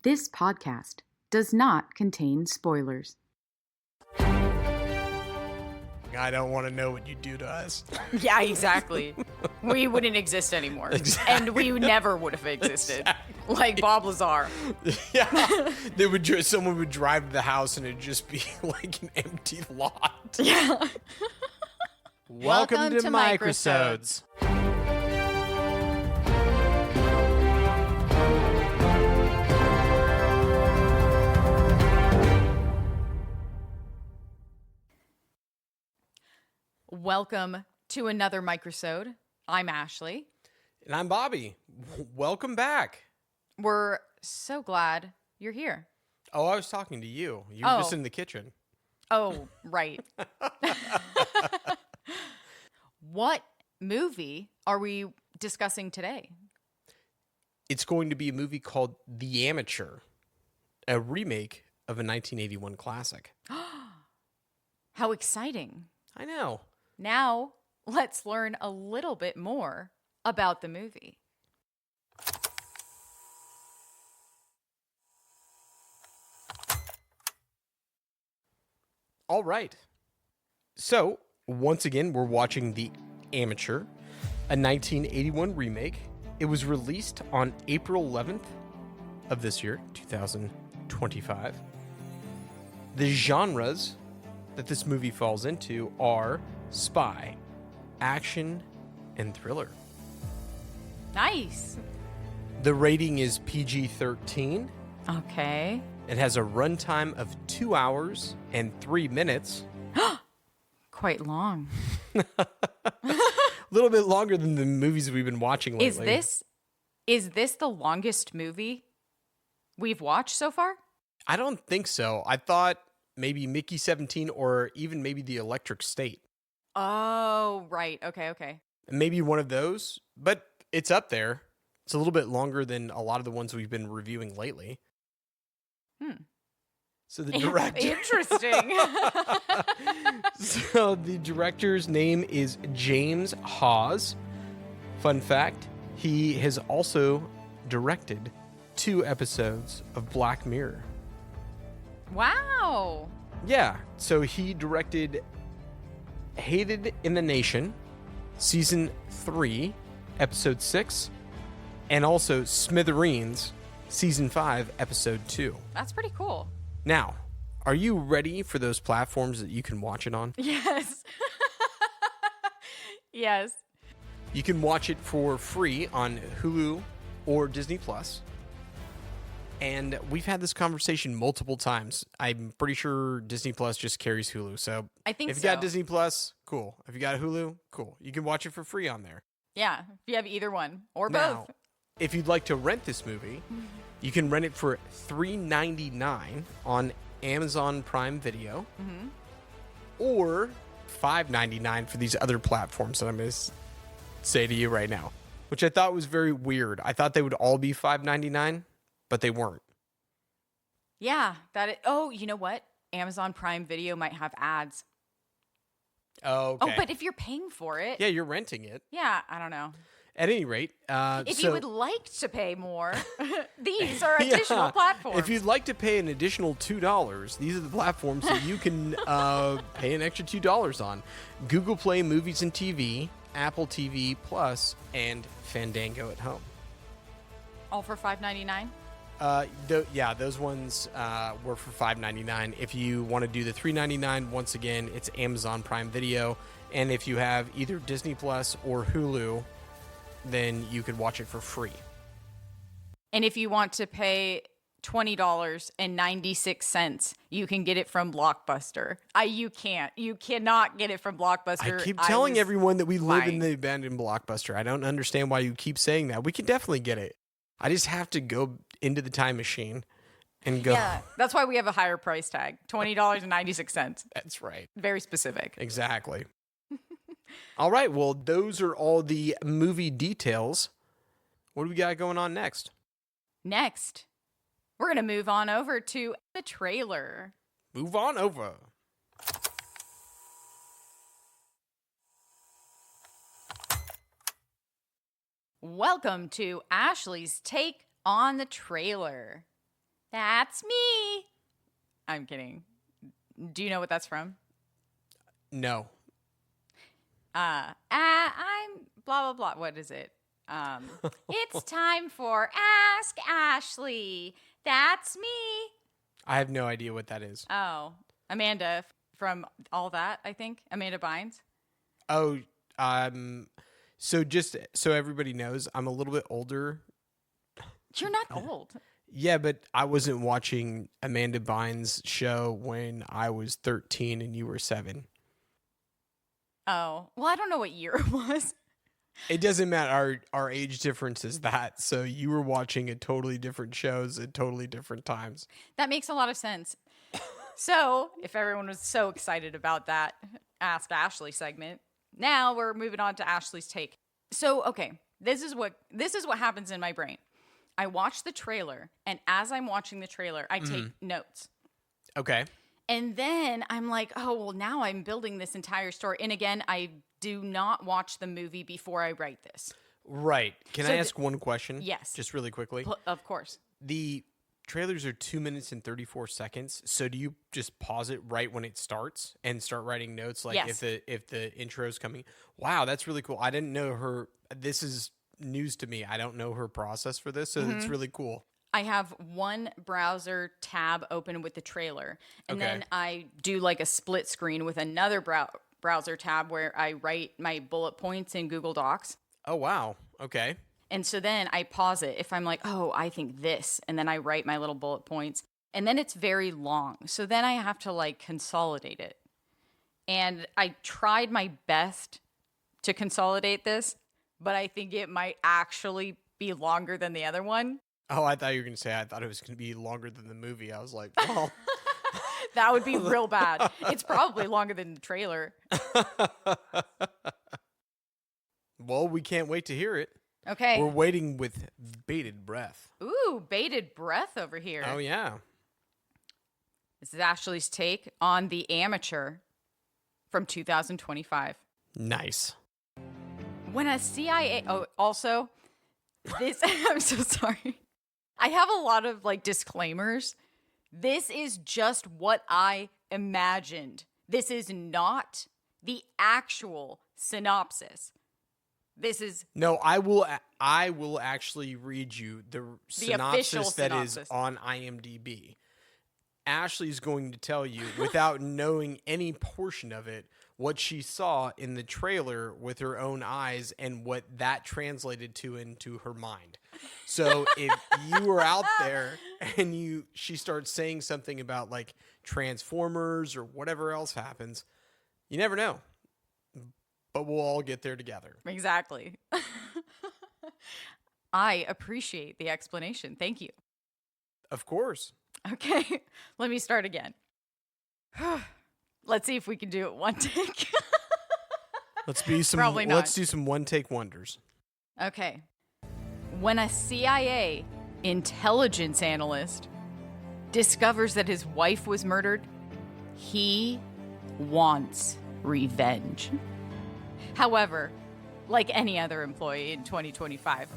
This podcast does not contain spoilers. I don't want to know what you do to us. Yeah, exactly. We wouldn't exist anymore. Exactly. And we never would have existed. Exactly. Like Bob Lazar. Yeah. Someone would drive to the house and it'd just be like an empty lot. Yeah. Welcome to Microsodes. Welcome to another Microsode. I'm Ashley. And I'm Bobby. Welcome back. We're so glad you're here. Oh, I was talking to you. You were just in the kitchen. Oh, right. What movie are we discussing today? It's going to be a movie called The Amateur, a remake of a 1981 classic. How exciting. I know. Now, let's learn a little bit more about the movie. All right. So, once again, we're watching The Amateur, a 1981 remake. It was released on April 11th of this year, 2025. The genres that this movie falls into are spy, action, and thriller. Nice. The rating is PG-13. Okay. It has a runtime of 2 hours and 3 minutes. Quite long. A little bit longer than the movies we've been watching lately. Is this the longest movie we've watched so far? I don't think so. I thought maybe Mickey 17 or even maybe The Electric State. Oh, right. Okay. Maybe one of those, but it's up there. It's a little bit longer than a lot of the ones we've been reviewing lately. So the director... Interesting. So the director's name is James Hawes. Fun fact, he has also directed 2 episodes of Black Mirror. Wow. Yeah, so he directed Hated in the Nation, Season 3, Episode 6, and also Smithereens, Season 5, Episode 2. That's pretty cool. Now, are you ready for those platforms that you can watch it on? Yes. Yes. You can watch it for free on Hulu or Disney Plus. And we've had this conversation multiple times. I'm pretty sure Disney Plus just carries Hulu. So I think if you got Disney Plus, cool. If you got Hulu, cool. You can watch it for free on there. Yeah, if you have either one or Now, both. if you'd like to rent this movie, you can rent it for $3.99 on Amazon Prime Video, or $5.99 for these other platforms that I'm going to say to you right now, which I thought was very weird. I thought they would all be $5.99, but they weren't. Yeah, you know what? Amazon Prime Video might have ads. Oh, okay. Oh, but if you're paying for it. Yeah, you're renting it. Yeah, I don't know. At any rate, If you would like to pay more, these are additional platforms. If you'd like to pay an additional $2, these are the platforms that you can pay an extra $2 on. Google Play Movies and TV, Apple TV Plus, and Fandango at Home. All for $5.99? Those ones were for $5.99. If you want to do the $3.99, once again, it's Amazon Prime Video. And if you have either Disney Plus or Hulu, then you could watch it for free. And if you want to pay $20.96, you can get it from Blockbuster. You cannot get it from Blockbuster. I keep telling everyone that we live in lying. the abandoned Blockbuster. I don't understand why you keep saying that. We can definitely get it. I just have to go into the time machine and go. Yeah, that's why we have a higher price tag, $20.96. That's right. Very specific. Exactly. All right. Well, those are all the movie details. What do we got going on next? Next, we're going to move on over to the trailer. Move on over. Welcome to Ashley's take on the trailer. That's me. I'm kidding. Do you know what that's from? No. I'm blah, blah, blah. What is it? It's time for Ask Ashley. That's me. I have no idea what that is. Oh, Amanda from All That, I think. Amanda Bynes. Oh, so just so everybody knows, I'm a little bit older. You're not old. Yeah, but I wasn't watching Amanda Bynes' show when I was 13 and you were 7. Oh, well, I don't know what year it was. It doesn't matter. Our age difference is that. So you were watching a totally different shows at totally different times. That makes a lot of sense. So, if everyone was so excited about that Ask Ashley segment, now we're moving on to Ashley's take. So, okay, this is what happens in my brain. I watch the trailer, and as I'm watching the trailer, I take notes. Okay. And then I'm like, oh, well, now I'm building this entire story. And again, I do not watch the movie before I write this. Right. Can I ask one question? Yes. Just really quickly. Of course. The trailers are 2 minutes and 34 seconds. So do you just pause it right when it starts and start writing notes? Like Yes. if the intro is coming. Wow, that's really cool. I didn't know her. This is news to me. I don't know her process for this. So it's really cool. I have one browser tab open with the trailer, and Okay. then I do like a split screen with another browser tab where I write my bullet points in Google Docs. Oh, wow. Okay. And so then I pause it if I'm like, oh, I think this, and then I write my little bullet points, and then it's very long. So then I have to like consolidate it. And I tried my best to consolidate this, but I think it might actually be longer than the other one. Oh, I thought you were going to say I thought it was going to be longer than the movie. I was like, well. That would be real bad. It's probably longer than the trailer. Well, we can't wait to hear it. Okay. We're waiting with bated breath. Ooh, bated breath over here. Oh, yeah. This is Ashley's take on The Amateur from 2025. Nice. When a CIA... Oh, also, this... I'm so sorry. I have a lot of, like, disclaimers. This is just what I imagined. This is not the actual synopsis. This is... No, I will actually read you the official synopsis that is synopsis. on IMDb. Ashley's going to tell you, without knowing any portion of it, what she saw in the trailer with her own eyes and what that translated to into her mind. So if you were out there and she starts saying something about like Transformers or whatever else happens, you never know. But we'll all get there together. Exactly. I appreciate the explanation. Thank you. Of course. Okay, let me start again. Let's see if we can do it one take. Probably not. Let's do some one take wonders. Okay. When a CIA intelligence analyst discovers that his wife was murdered, he wants revenge. However, like any other employee in 2025,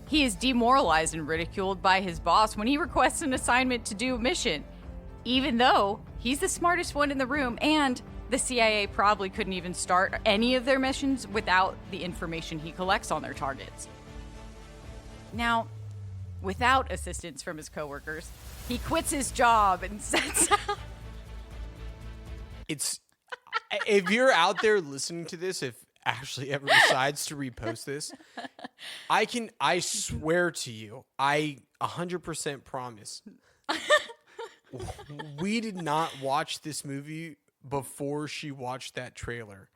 he is demoralized and ridiculed by his boss when he requests an assignment to do a mission, even though he's the smartest one in the room and the CIA probably couldn't even start any of their missions without the information he collects on their targets. Now, without assistance from his coworkers, he quits his job and sets out. If you're out there listening to this, if Ashley ever decides to repost this, I swear to you, I 100% promise. We did not watch this movie before she watched that trailer.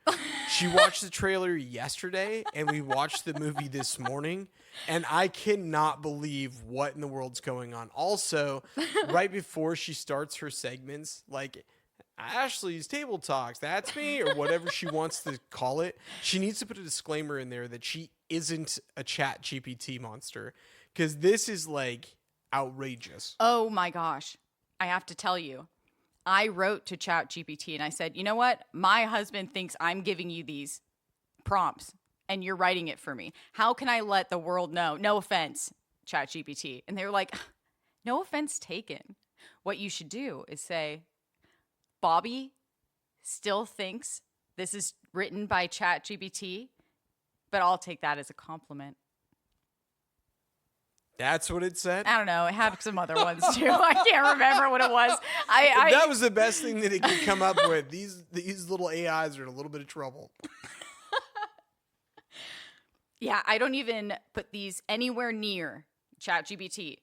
She watched the trailer yesterday and we watched the movie this morning, and I cannot believe what in the world's going on. Also, right before she starts her segments, like Ashley's Table Talks, that's me, or whatever she wants to call it, she needs to put a disclaimer in there that she isn't a Chat GPT monster, because this is like outrageous. Oh my gosh. I have to tell you, I wrote to Chat GPT and I said, you know what? My husband thinks I'm giving you these prompts and you're writing it for me. How can I let the world know? No offense, Chat GPT. And they were like, No offense taken. What you should do is say, Bobby still thinks this is written by ChatGPT, but I'll take that as a compliment. That's what it said? I don't know. It had some other ones too. I can't remember what it was. That was the best thing that it could come up with. These little AIs are in a little bit of trouble. Yeah, I don't even put these anywhere near ChatGPT.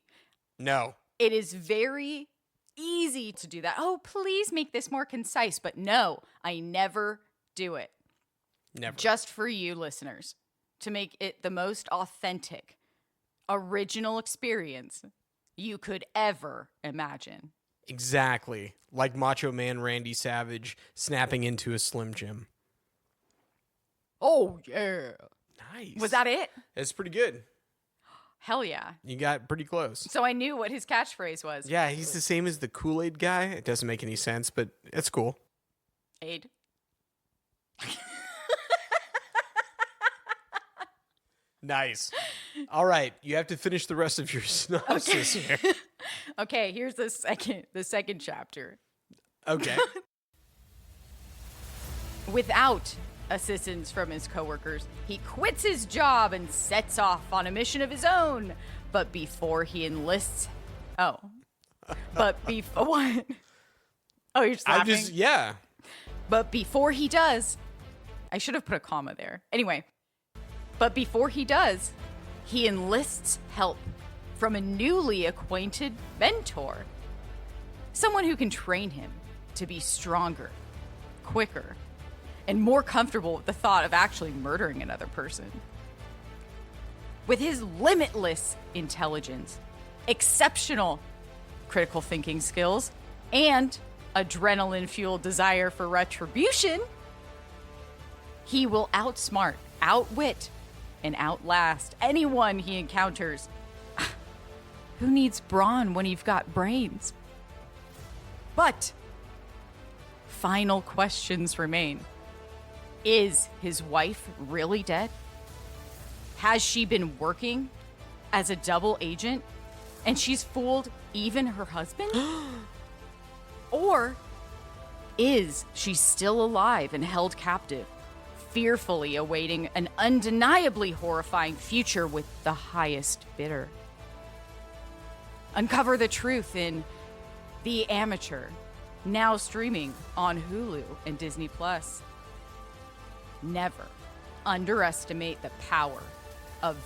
No. It is very easy to do that. Oh, please make this more concise. But no, I never do it. Never. Just for you listeners, to make it the most authentic, original experience you could ever imagine. Exactly. Like Macho Man Randy Savage snapping into a Slim Jim. Oh, yeah. Nice. Was that it? It's pretty good. Hell yeah. You got pretty close. So I knew what his catchphrase was. Yeah, he's the same as the Kool-Aid guy. It doesn't make any sense, but it's cool. Aid. Nice. All right, you have to finish the rest of your synopsis here. Okay, here's the second chapter. Okay. Without assistance from his coworkers, he quits his job and sets off on a mission of his own. But before he enlists, what? Oh, you're just laughing? Yeah. But before he does, I should have put a comma there. Anyway, but before he does, he enlists help from a newly acquainted mentor. Someone who can train him to be stronger, quicker, and more comfortable with the thought of actually murdering another person. With his limitless intelligence, exceptional critical thinking skills, and adrenaline-fueled desire for retribution, he will outsmart, outwit, and outlast anyone he encounters. Who needs brawn when you've got brains? But final questions remain. Is his wife really dead? Has she been working as a double agent and she's fooled even her husband? Or is she still alive and held captive, fearfully awaiting an undeniably horrifying future with the highest bidder? Uncover the truth in The Amateur, now streaming on Hulu and Disney+. Never underestimate the power of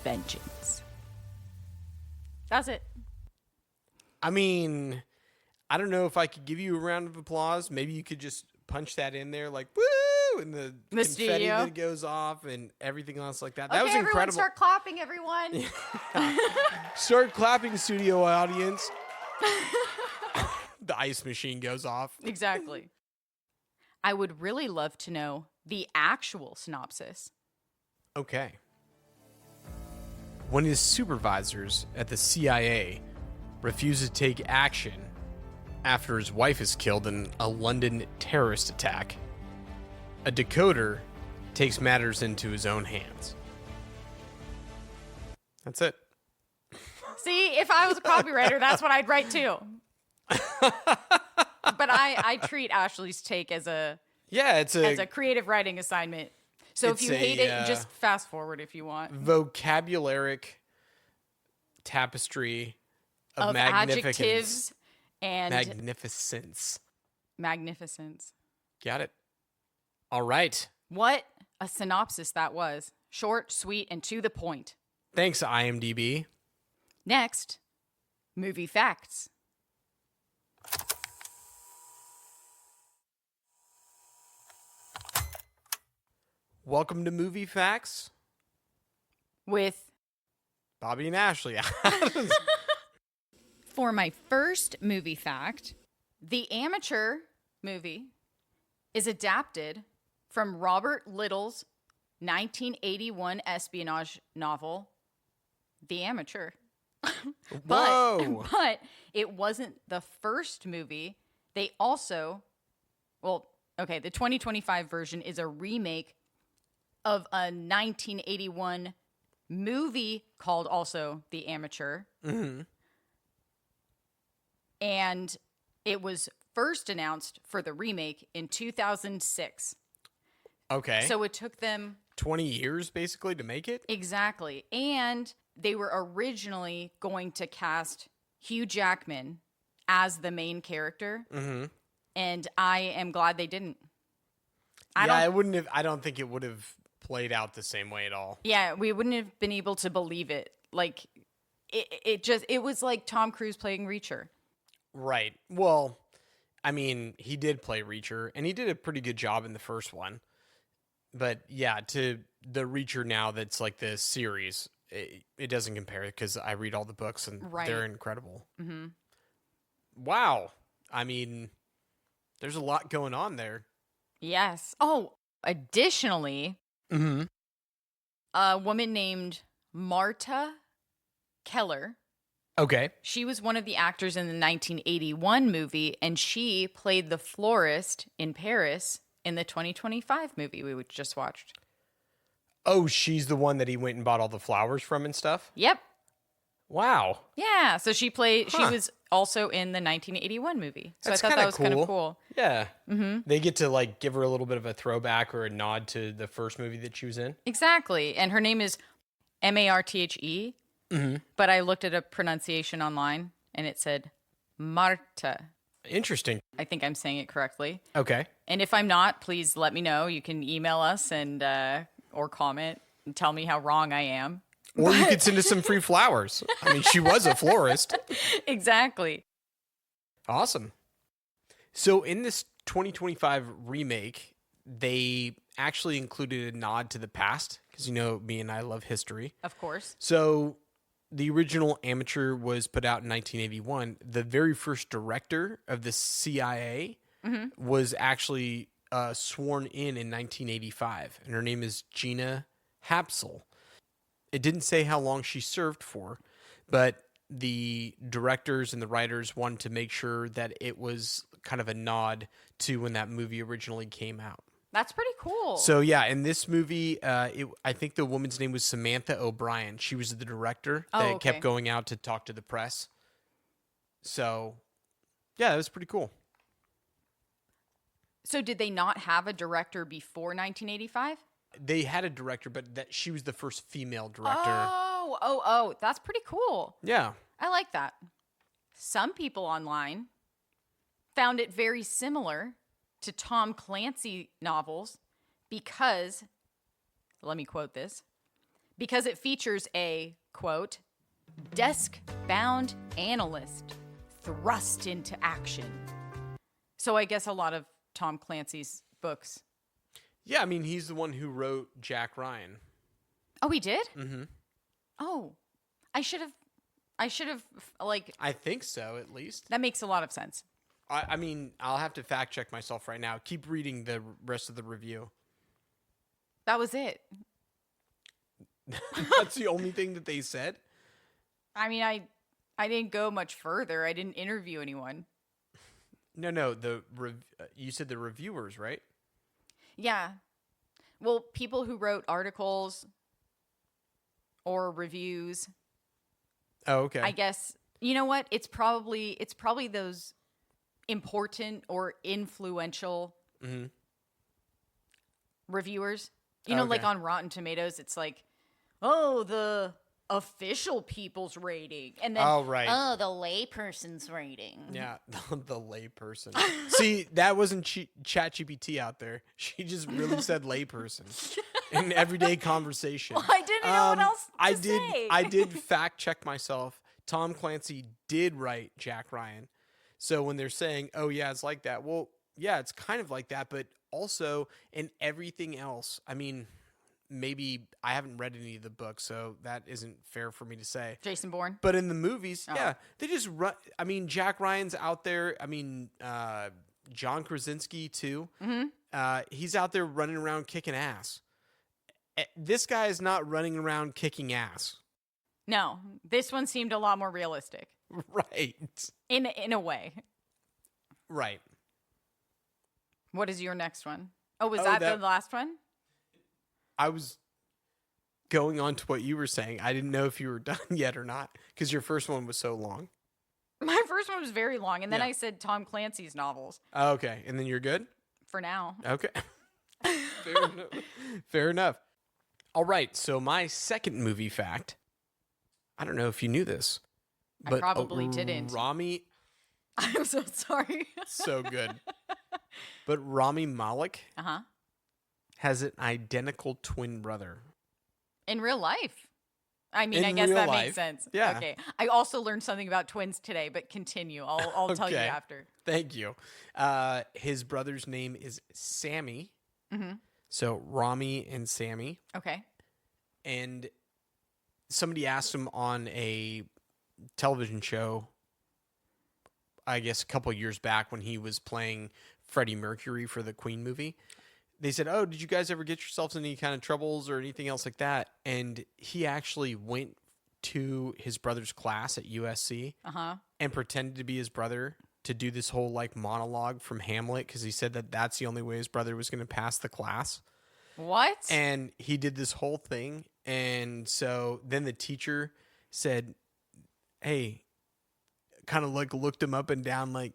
vengeance. That's it. I mean, I don't know if I could give you a round of applause. Maybe you could just punch that in there like, woo, and the confetti studio that goes off and everything else like that. That Okay, was everyone incredible. start clapping, everyone. Start clapping, studio audience. The ice machine goes off. Exactly. I would really love to know the actual synopsis. Okay. When his supervisors at the CIA refuse to take action after his wife is killed in a London terrorist attack, a decoder takes matters into his own hands. That's it. See, if I was a copywriter, that's what I'd write too. But I treat Ashley's take as a creative writing assignment. So if you hate it, just fast forward if you want. Vocabularic tapestry of adjectives and magnificence. Magnificence. Got it. All right. What a synopsis that was. Short, sweet, and to the point. Thanks, IMDb. Next, movie facts. Welcome to Movie Facts With Bobby and Ashley. For my first movie fact, The Amateur movie is adapted from Robert Little's 1981 espionage novel, The Amateur. Whoa. But it wasn't the first movie. They also, the 2025 version is a remake of a 1981 movie called also The Amateur. Mm-hmm. And it was first announced for the remake in 2006. Okay. So it took them 20 years basically to make it? exactly. And they were originally going to cast Hugh Jackman as the main character. Mm-hmm. And I am glad they didn't. I don't think it would have played out the same way at all. Yeah, we wouldn't have been able to believe it. Like, it was like Tom Cruise playing Reacher. Right. Well, I mean, he did play Reacher, and he did a pretty good job in the first one. But yeah, to the Reacher now that's like the series, it doesn't compare because I read all the books and Right. they're incredible. Mm-hmm. Wow. I mean, there's a lot going on there. Yes. Oh, additionally, Mm-hmm. a woman named Marta Keller. Okay. She was one of the actors in the 1981 movie, and she played the florist in Paris in the 2025 movie we just watched. Oh, she's the one that he went and bought all the flowers from and stuff? Yep. Wow. Yeah. So she played. Huh. She was also in the 1981 movie. So That's I thought that kinda was kind cool. of cool. Yeah. Mm-hmm. They get to like give her a little bit of a throwback or a nod to the first movie that she was in. Exactly. And her name is Marthe. Mm-hmm. But I looked at a pronunciation online, and it said Marta. Interesting. I think I'm saying it correctly. Okay. And if I'm not, please let me know. You can email us and or comment and tell me how wrong I am. Or you could send us some free flowers. I mean, she was a florist. Exactly. Awesome. So in this 2025 remake, they actually included a nod to the past because, you know, me and I love history. Of course. So the original Amateur was put out in 1981. The very first director of the CIA was actually sworn in 1985, and her name is Gina Hapsel. It didn't say how long she served for, but the directors and the writers wanted to make sure that it was kind of a nod to when that movie originally came out. That's pretty cool. So yeah, in this movie, I think the woman's name was Samantha O'Brien. She was the director that kept going out to talk to the press. So yeah, it was pretty cool. So did they not have a director before 1985? They had a director, but that she was the first female director. Oh, that's pretty cool. Yeah. I like that. Some people online found it very similar to Tom Clancy novels because, let me quote this, because it features a, quote, desk-bound analyst thrust into action. So I guess a lot of Tom Clancy's books. Yeah, I mean, he's the one who wrote Jack Ryan. Oh, he did? Mm-hmm. Oh, I should have, like, I think so, at least. that makes a lot of sense. I mean, I'll have to fact check myself right now. Keep reading the rest of the review. That was it. That's the only thing that they said? I mean, I didn't go much further. I didn't interview anyone. No, you said the reviewers, right? Yeah. Well, people who wrote articles or reviews. Oh, okay. I guess, you know what? It's probably those important or influential reviewers. You know, Okay. like on Rotten Tomatoes, it's like, oh, the official people's rating. And then, Oh, right. oh, the layperson's rating. Yeah, the layperson. See, that wasn't ChatGPT out there. She just really said layperson in everyday conversation. Well, I didn't know what else to say. I did fact check myself. Tom Clancy did write Jack Ryan. So when they're saying, "Oh yeah, it's like that," well, yeah, it's kind of like that, but also in everything else. I mean, maybe I haven't read any of the books, so that isn't fair for me to say. Jason Bourne. But in the movies, Oh. yeah, they just run. I mean, Jack Ryan's out there. I mean, John Krasinski too. Mm-hmm. He's out there running around kicking ass. This guy is not running around kicking ass. No, this one seemed a lot more realistic Right. in a way. Right. What is your next one? Oh, was Oh, that that- the last one? I was going on to what you were saying. I didn't know if you were done yet or not because your first one was so long. My first one was very long, and then Yeah. I said Tom Clancy's novels Okay, and then you're good? for now. Okay. Fair enough. Fair enough. All right, so my second movie fact, I don't know if you knew this, I but probably didn't. Rami, I'm so sorry. so good. But Rami Malek Uh-huh. has an identical twin brother. In real life. I mean, In I guess real that life, makes sense. yeah. Okay. I also learned something about twins today, but continue. I'll tell you Okay. after. Thank you. His brother's name is Sammy. Mm-hmm. So Rami and Sammy. Okay. And somebody asked him on a television show, I guess a couple years back when he was playing Freddie Mercury for the Queen movie. They said, "Oh, did you guys ever get yourselves in any kind of troubles or anything else like that?" And he actually went to his brother's class at USC Uh-huh. and pretended to be his brother to do this whole like monologue from Hamlet because he said that that's the only way his brother was going to pass the class. What? And he did this whole thing. And so then the teacher said, "Hey," kind of like looked him up and down like,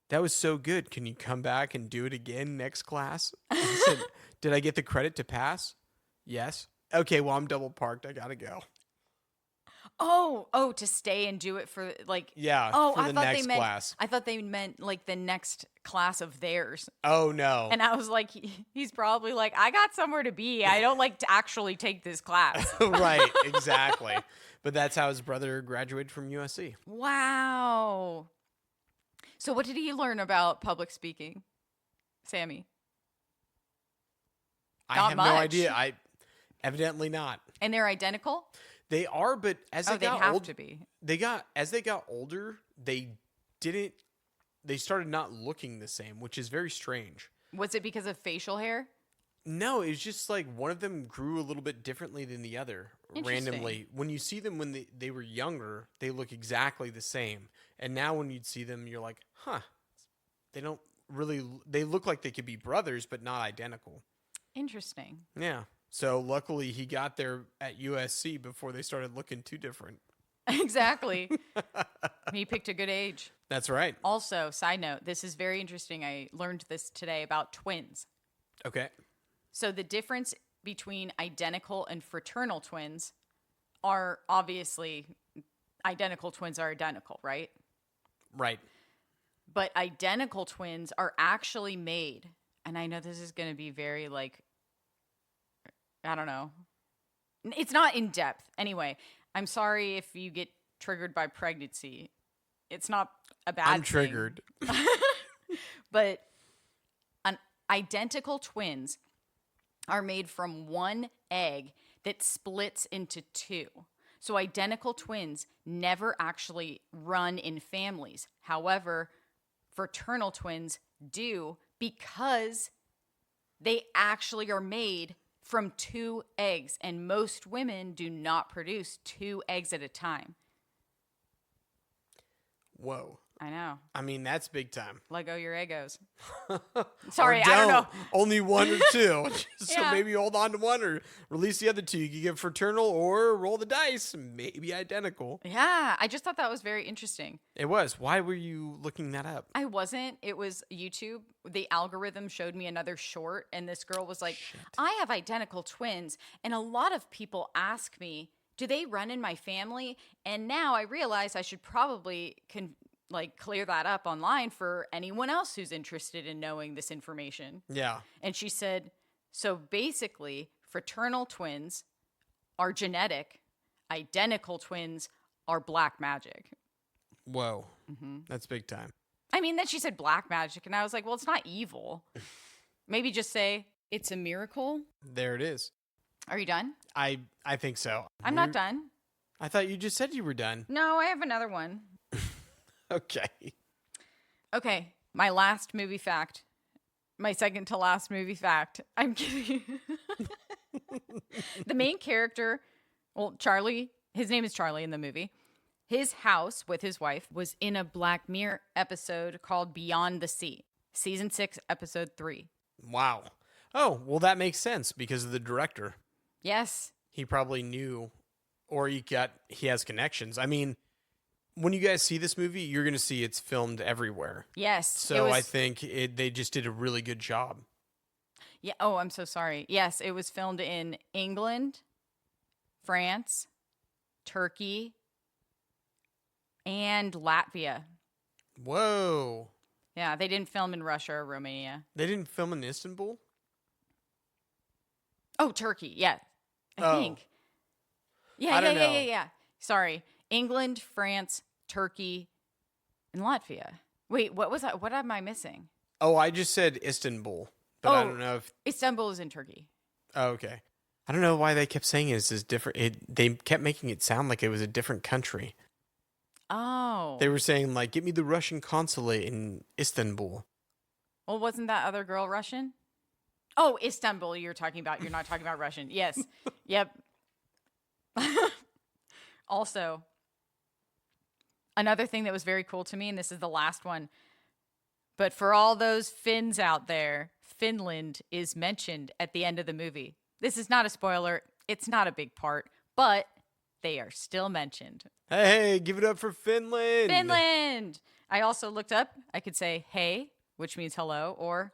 "That was so good. Can you come back and do it again next class?" And he said, "Did I get the credit to pass?" "Yes." "Okay, well, I'm double parked. I got to go." Oh, to stay and do it for like. Yeah, Oh, for I the thought next they meant. class. I thought they meant like the next class of theirs, Oh, no. and I was like, he's probably like, I got somewhere to be. I don't like to actually take this class. Right, exactly. But that's how his brother graduated from USC. Wow. So, what did he learn about public speaking, Sammy? I Not have much. no idea. Evidently not. And they're identical. They are, but as they Oh, they'd got have old, to be. as they got older, they started not looking the same, which is very strange. Was it because of facial hair? No, it's just like one of them grew a little bit differently than the other Interesting. randomly. When you see them when they were younger, they look exactly the same. And now when you'd see them, you're like, huh, they don't really, they look like they could be brothers, but not identical. Interesting. Yeah. So luckily he got there at USC before they started looking too different. Exactly. He picked a good age. That's right. Also, side note, this is very interesting. I learned this today about twins. Okay. So the difference between identical and fraternal twins are obviously identical twins are identical, right? Right. But identical twins are actually made, and I know this is going to be very like, I don't know. It's not in depth. Anyway, I'm sorry if you get triggered by pregnancy. It's not a bad I'm thing. triggered. But identical twins are made from one egg that splits into two. So identical twins never actually run in families. However, fraternal twins do because they actually are made from two eggs, and most women do not produce two eggs at a time. Whoa. I know. I mean, that's big time. Let go your egos. Sorry, Or I don't know. Only one or two. So Yeah. maybe hold on to one or release the other two. You can get fraternal or roll the dice. Maybe identical. Yeah, I just thought that was very interesting. It was. Why were you looking that up? I wasn't. It was YouTube. The algorithm showed me another short, and this girl was like, I have identical twins. And a lot of people ask me, do they run in my family? And now I realize I should probably clear that up online for anyone else who's interested in knowing this information. Yeah. And she said, so basically, fraternal twins are genetic, identical twins are black magic. Whoa. That's big time. I mean, then she said black magic, and I was like, well, it's not evil. Maybe just say it's a miracle. There it is. Are you done? I think so. I'm not done. I thought you just said you were done. No, I have another one. Okay. Okay, my last movie fact. My second to last movie fact. I'm kidding. The main character, well, Charlie, his name is Charlie in the movie. His house with his wife was in a Black Mirror episode called Beyond the Sea, season 6, episode 3. Wow. Oh, well, that makes sense because of the director. Yes. He probably knew, or he has connections. I mean, when you guys see this movie, you're going to see it's filmed everywhere. Yes. So I think they just did a really good job. Yeah. Oh, I'm so sorry. Yes, it was filmed in England, France, Turkey, and Latvia. Whoa. Yeah, they didn't film in Russia or Romania. They didn't film in Istanbul? Oh, Turkey. Yeah. I think. I don't know. Yeah. Sorry. England, France, Turkey, and Latvia. Wait, what was that? What am I missing? Oh, I just said Istanbul. But I don't know if... Istanbul is in Turkey. Oh, okay. I don't know why they kept saying it's different. They kept making it sound like it was a different country. Oh. They were saying, like, get me the Russian consulate in Istanbul. Well, wasn't that other girl Russian? Oh, Istanbul you're talking about. You're not talking about Russian. Yes. Yep. Also, another thing that was very cool to me, and this is the last one, but for all those Finns out there, Finland is mentioned at the end of the movie. This is not a spoiler. It's not a big part, but they are still mentioned. Hey, give it up for Finland. Finland! I also looked up. I could say hey, which means hello, or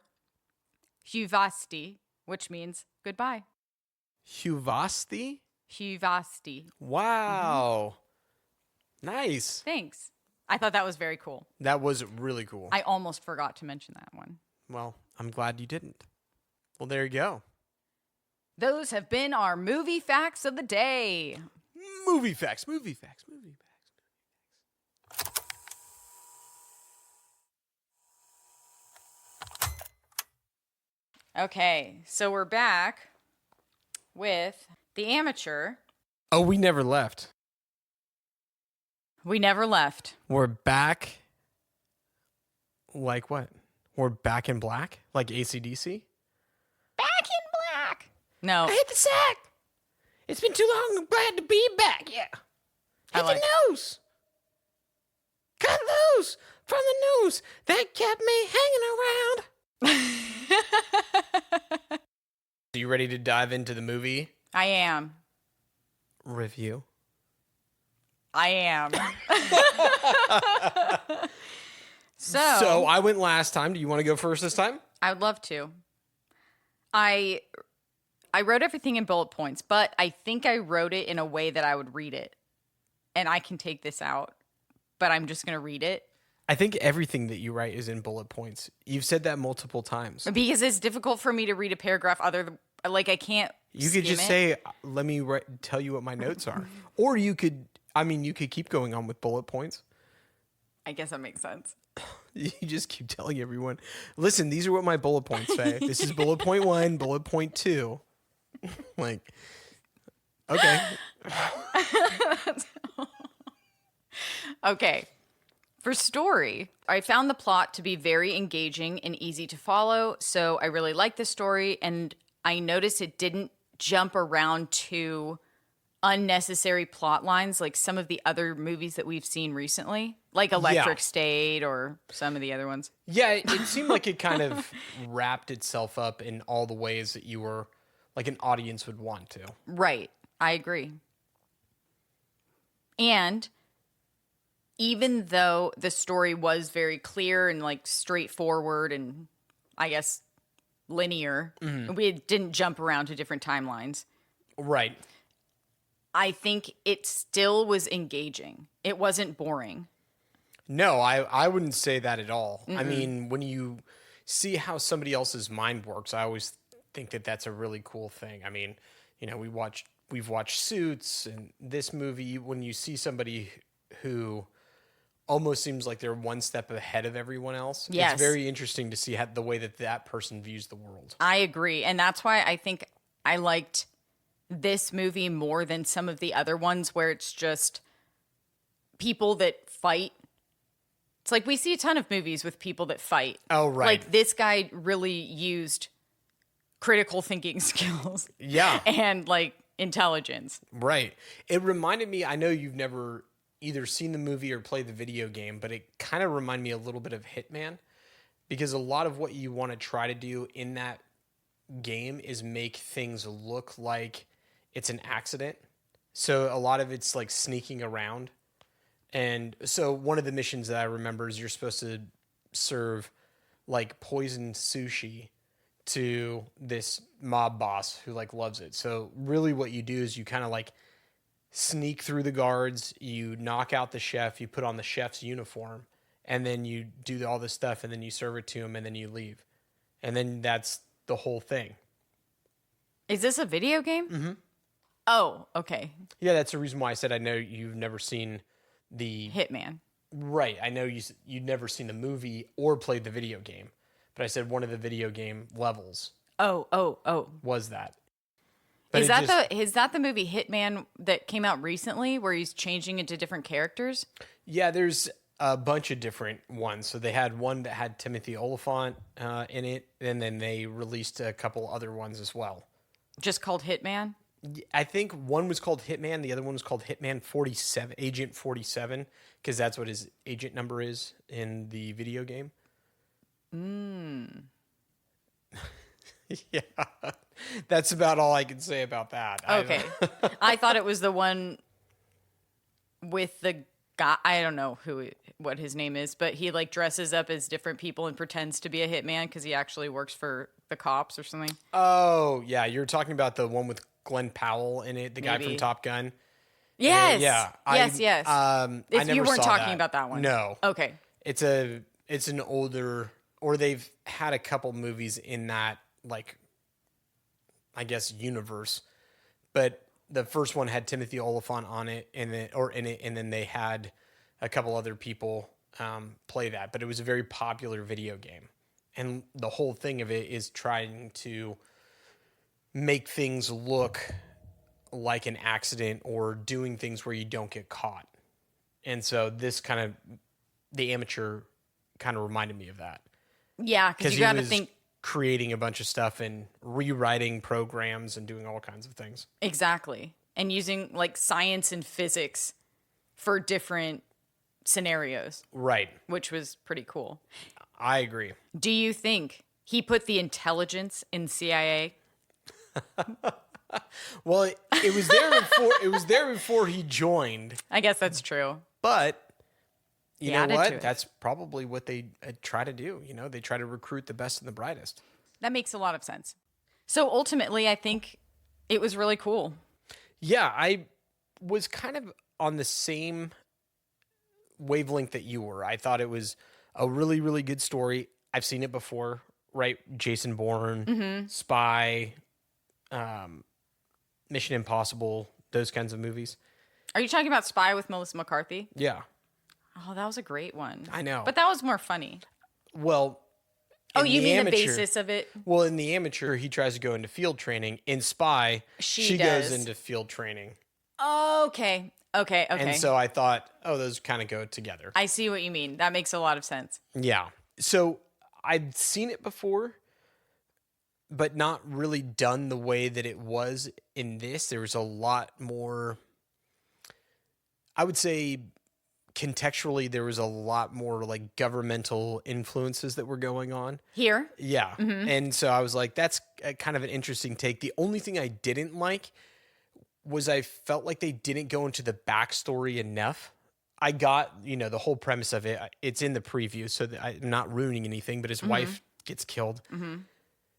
hyvasti, which means goodbye. Hyvasti? Hyvasti. Wow. Nice. Thanks. I thought that was very cool. That was really cool. I almost forgot to mention that one. Well, I'm glad you didn't. Well, there you go. Those have been our movie facts of the day. Movie facts. Okay, so we're back with The Amateur. Oh, we never left. We never left. We're back. Like what? We're back in black? Like AC/DC? Back in black. No. I hit the sack. It's been too long. I'm glad to be back. Yeah. Hit the nose. Cut loose from the news that kept me hanging around. Are you ready to dive into the movie I am. review? I am. So I went last time. Do you want to go first this time? I would love to. I wrote everything in bullet points, but I think I wrote it in a way that I would read it. And I can take this out, but I'm just going to read it. I think everything that you write is in bullet points. You've said that multiple times. Because it's difficult for me to read a paragraph I can't You could just say, let me tell you what my notes are. Or you could keep going on with bullet points. I guess that makes sense. You just keep telling everyone, listen, these are what my bullet points say. This is bullet point 1, bullet point 2. Like, okay. Okay. For story, I found the plot to be very engaging and easy to follow, so I really liked the story, and I noticed it didn't jump around to unnecessary plot lines like some of the other movies that we've seen recently, like Electric State or some of the other ones. Yeah, it seemed like it kind of wrapped itself up in all the ways that you were, like an audience would want to. Right. I agree. And even though the story was very clear and like straightforward and I guess linear, we didn't jump around to different timelines. Right. I think it still was engaging. It wasn't boring. No, I wouldn't say that at all. I mean, when you see how somebody else's mind works, I always think that that's a really cool thing. I mean, you know, we've watched Suits and this movie. When you see somebody who almost seems like they're one step ahead of everyone else, yes, it's very interesting to see the way that person views the world. I agree. And that's why I think I liked this movie more than some of the other ones where it's just people that fight. It's like we see a ton of movies with people that fight. Oh, right. Like this guy really used critical thinking skills. Yeah. And like intelligence. Right. It reminded me, I know you've never either seen the movie or played the video game, but it kind of reminded me a little bit of Hitman, because a lot of what you want to try to do in that game is make things look like it's an accident. So a lot of it's like sneaking around And so one of the missions that I remember is you're supposed to serve like poisoned sushi to this mob boss who like loves it. So really what you do is you kind of like sneak through the guards, you knock out the chef, you put on the chef's uniform, and then you do all this stuff, and then you serve it to him, and then you leave. And then that's the whole thing. Is this a video game? Mm-hmm. Oh, okay. Yeah, that's the reason why I said I know you've never seen the... Hitman. Right. I know you'd never seen the movie or played the video game. But I said one of the video game levels Oh. was that. But Is that the movie Hitman that came out recently where he's changing into different characters? Yeah, there's a bunch of different ones. So they had one that had Timothy Olyphant in it, and then they released a couple other ones as well. Just called Hitman? I think one was called Hitman. The other one was called Hitman 47, Agent 47, because that's what his agent number is in the video game. Yeah, that's about all I can say about that. Okay. I thought it was the one with the guy. I don't know what his name is, but he like dresses up as different people and pretends to be a hitman because he actually works for the cops or something. Oh, yeah. You're talking about the one with Glenn Powell in it, the guy from Top Gun. Yes. Yeah. Yes. If you weren't talking about that one. No. Okay. It's an older, or they've had a couple movies in that, like, I guess, universe. But the first one had Timothy Olyphant on it, in it, and then they had a couple other people play that. But it was a very popular video game. And the whole thing of it is trying to make things look like an accident or doing things where you don't get caught. And so this kind of, the Amateur kind of reminded me of that. Yeah, because you got to think. Creating a bunch of stuff and rewriting programs and doing all kinds of things. Exactly. And using like science and physics for different scenarios. Right. Which was pretty cool. I agree. Do you think he put the intelligence in CIA? Well, it was there before. It was there before he joined. I guess that's true. But you know what? To That's probably what they try to do. You know, they try to recruit the best and the brightest. That makes a lot of sense. So ultimately, I think it was really cool. Yeah, I was kind of on the same wavelength that you were. I thought it was a really, really good story. I've seen it before, right? Jason Bourne, Spy, Mission Impossible, those kinds of movies. Are you talking about Spy with Melissa McCarthy? Yeah. Oh, that was a great one. I know. But that was more funny. Well, oh, you mean Amateur, the basis of it? Well, in the Amateur, he tries to go into field training. In Spy, she goes into field training. Okay. And so I thought, those kind of go together. I see what you mean. That makes a lot of sense. Yeah. So I'd seen it before, but not really done the way that it was in this. There was a lot more, I would say, contextually, there was a lot more like governmental influences that were going on here. Yeah. And so I was like, that's kind of an interesting take. The only thing I didn't like was I felt like they didn't go into the backstory enough. I got, the whole premise of it. It's in the preview, so that I'm not ruining anything, but his wife gets killed.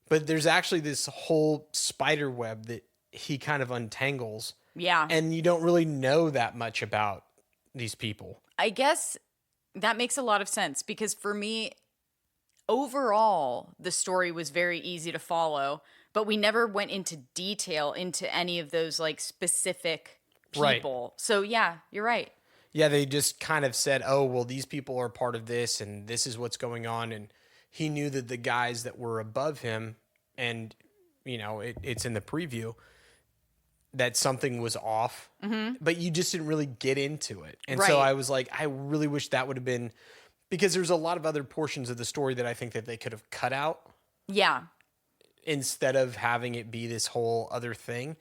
But there's actually this whole spider web that he kind of untangles. Yeah. And you don't really know that much about these people. I guess that makes a lot of sense because for me, overall, the story was very easy to follow, but we never went into detail into any of those like specific people. Right. So yeah, you're right. Yeah, they just kind of said, oh, well, these people are part of this and this is what's going on. And he knew that the guys that were above him, and, it's in the preview, that something was off, but you just didn't really get into it. And so I was like, I really wish that would have been, because there's a lot of other portions of the story that I think that they could have cut out. Yeah. Instead of having it be this whole other thing.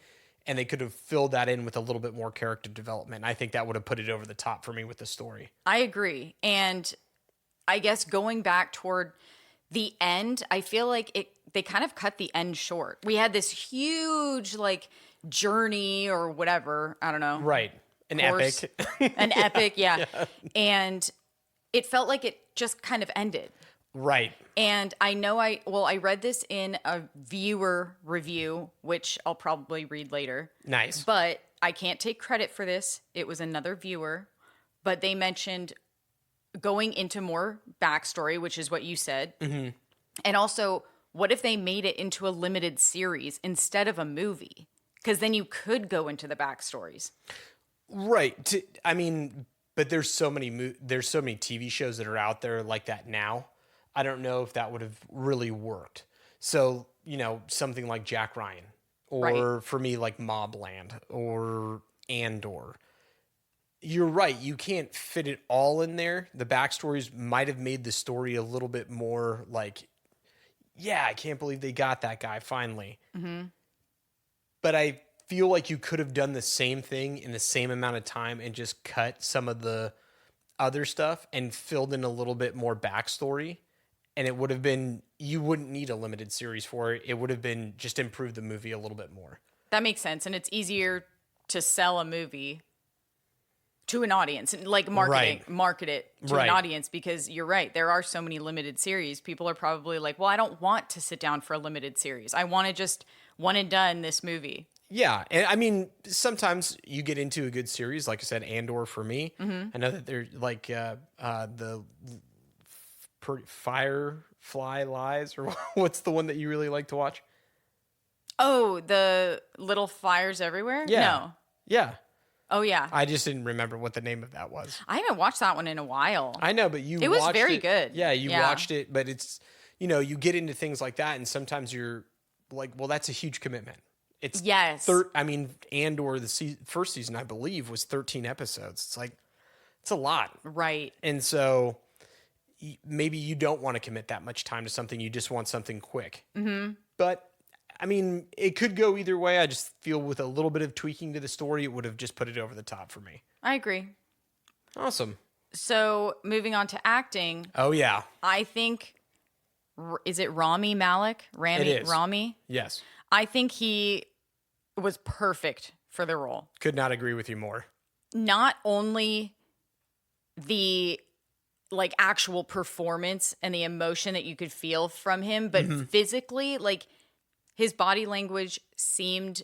And they could have filled that in with a little bit more character development. I think that would have put it over the top for me with the story. I agree. And I guess going back toward the end, I feel like they kind of cut the end short. We had this huge, like, journey or whatever. I don't know. Right. An course. epic. An epic, yeah. And it felt like it just kind of ended. Right. And I know I read this in a viewer review, which I'll probably read later. Nice. But I can't take credit for this. It was another viewer. But they mentioned going into more backstory, which is what you said. Mm-hmm. And also, what if they made it into a limited series instead of a movie? Because then you could go into the backstories. Right. I mean, but there's so many TV shows that are out there like that now. I don't know if that would have really worked. So, something like Jack Ryan, or for me, like Mobland or Andor. You're right. You can't fit it all in there. The backstories might have made the story a little bit more like, yeah, I can't believe they got that guy finally. Mm-hmm. But I feel like you could have done the same thing in the same amount of time and just cut some of the other stuff and filled in a little bit more backstory. And it would have been, you wouldn't need a limited series for it. It would have been just improve the movie a little bit more. That makes sense. And it's easier to sell a movie to an audience, like market it to an audience, because you're right. There are so many limited series. People are probably like, well, I don't want to sit down for a limited series. I want to just one and done this movie. Yeah. And I mean, sometimes you get into a good series, like I said, Andor for me. Mm-hmm. I know that there's like the Firefly Lies, or what's the one that you really like to watch? Oh, the Little Fires Everywhere? Yeah. No. Yeah. Oh, yeah. I just didn't remember what the name of that was. I haven't watched that one in a while. I know, but it was very good. Yeah, you watched it, but it's, you get into things like that, and sometimes you're like, well, that's a huge commitment. It's Andor, the first season, I believe, was 13 episodes. It's like, it's a lot. Right. And so maybe you don't want to commit that much time to something. You just want something quick. Mm-hmm. But I mean, it could go either way. I just feel with a little bit of tweaking to the story, it would have just put it over the top for me. I agree. Awesome. So moving on to acting. Oh, yeah. I think, is it Rami Malek? It is. Rami? Yes. I think he was perfect for the role. Could not agree with you more. Not only the actual performance and the emotion that you could feel from him, but physically, his body language seemed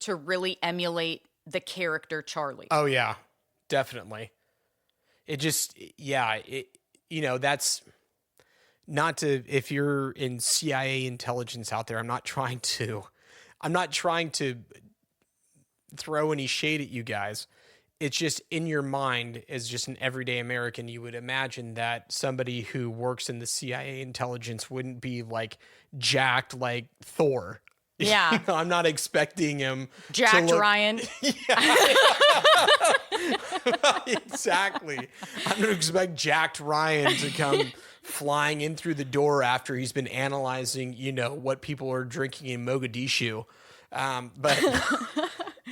to really emulate the character Charlie. Oh, yeah, definitely. It just, that's not to, if you're in CIA intelligence out there, I'm not trying to throw any shade at you guys. It's just in your mind, as just an everyday American, you would imagine that somebody who works in the CIA intelligence wouldn't be jacked like Thor. Yeah. I'm not expecting him Jacked to look, Ryan. Exactly. I don't expect Jacked Ryan to come flying in through the door after he's been analyzing, what people are drinking in Mogadishu. But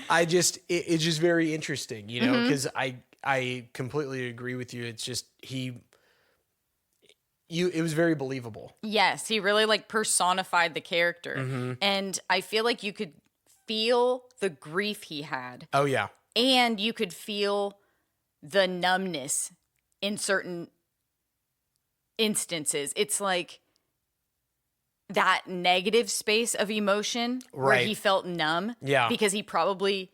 it's just very interesting, because I completely agree with you. It's just it was very believable. Yes, he really personified the character. Mm-hmm. And I feel like you could feel the grief he had. Oh, yeah. And you could feel the numbness in certain instances. It's like that negative space of emotion where he felt numb. Yeah. Because he probably,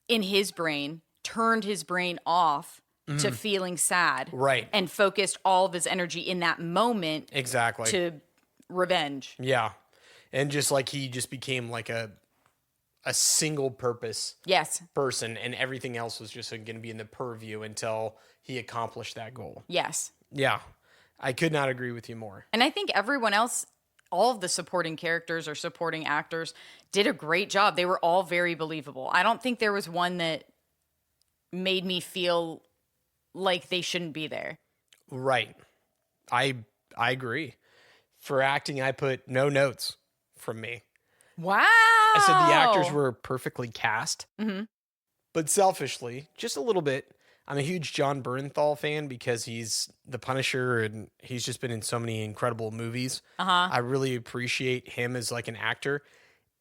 in his brain, turned his brain off to feeling sad. Right. And focused all of his energy in that moment. Exactly. To revenge. Yeah. And just he just became a single purpose person, and everything else was just going to be in the purview until he accomplished that goal. Yes. Yeah. I could not agree with you more. And I think everyone else, all of the supporting characters or supporting actors, did a great job. They were all very believable. I don't think there was one that made me feel like they shouldn't be there. Right. I agree. For acting, I put no notes from me. Wow. I said the actors were perfectly cast. Mm-hmm. But selfishly, just a little bit, I'm a huge John Bernthal fan because he's the Punisher and he's just been in so many incredible movies. Uh-huh. I really appreciate him as an actor.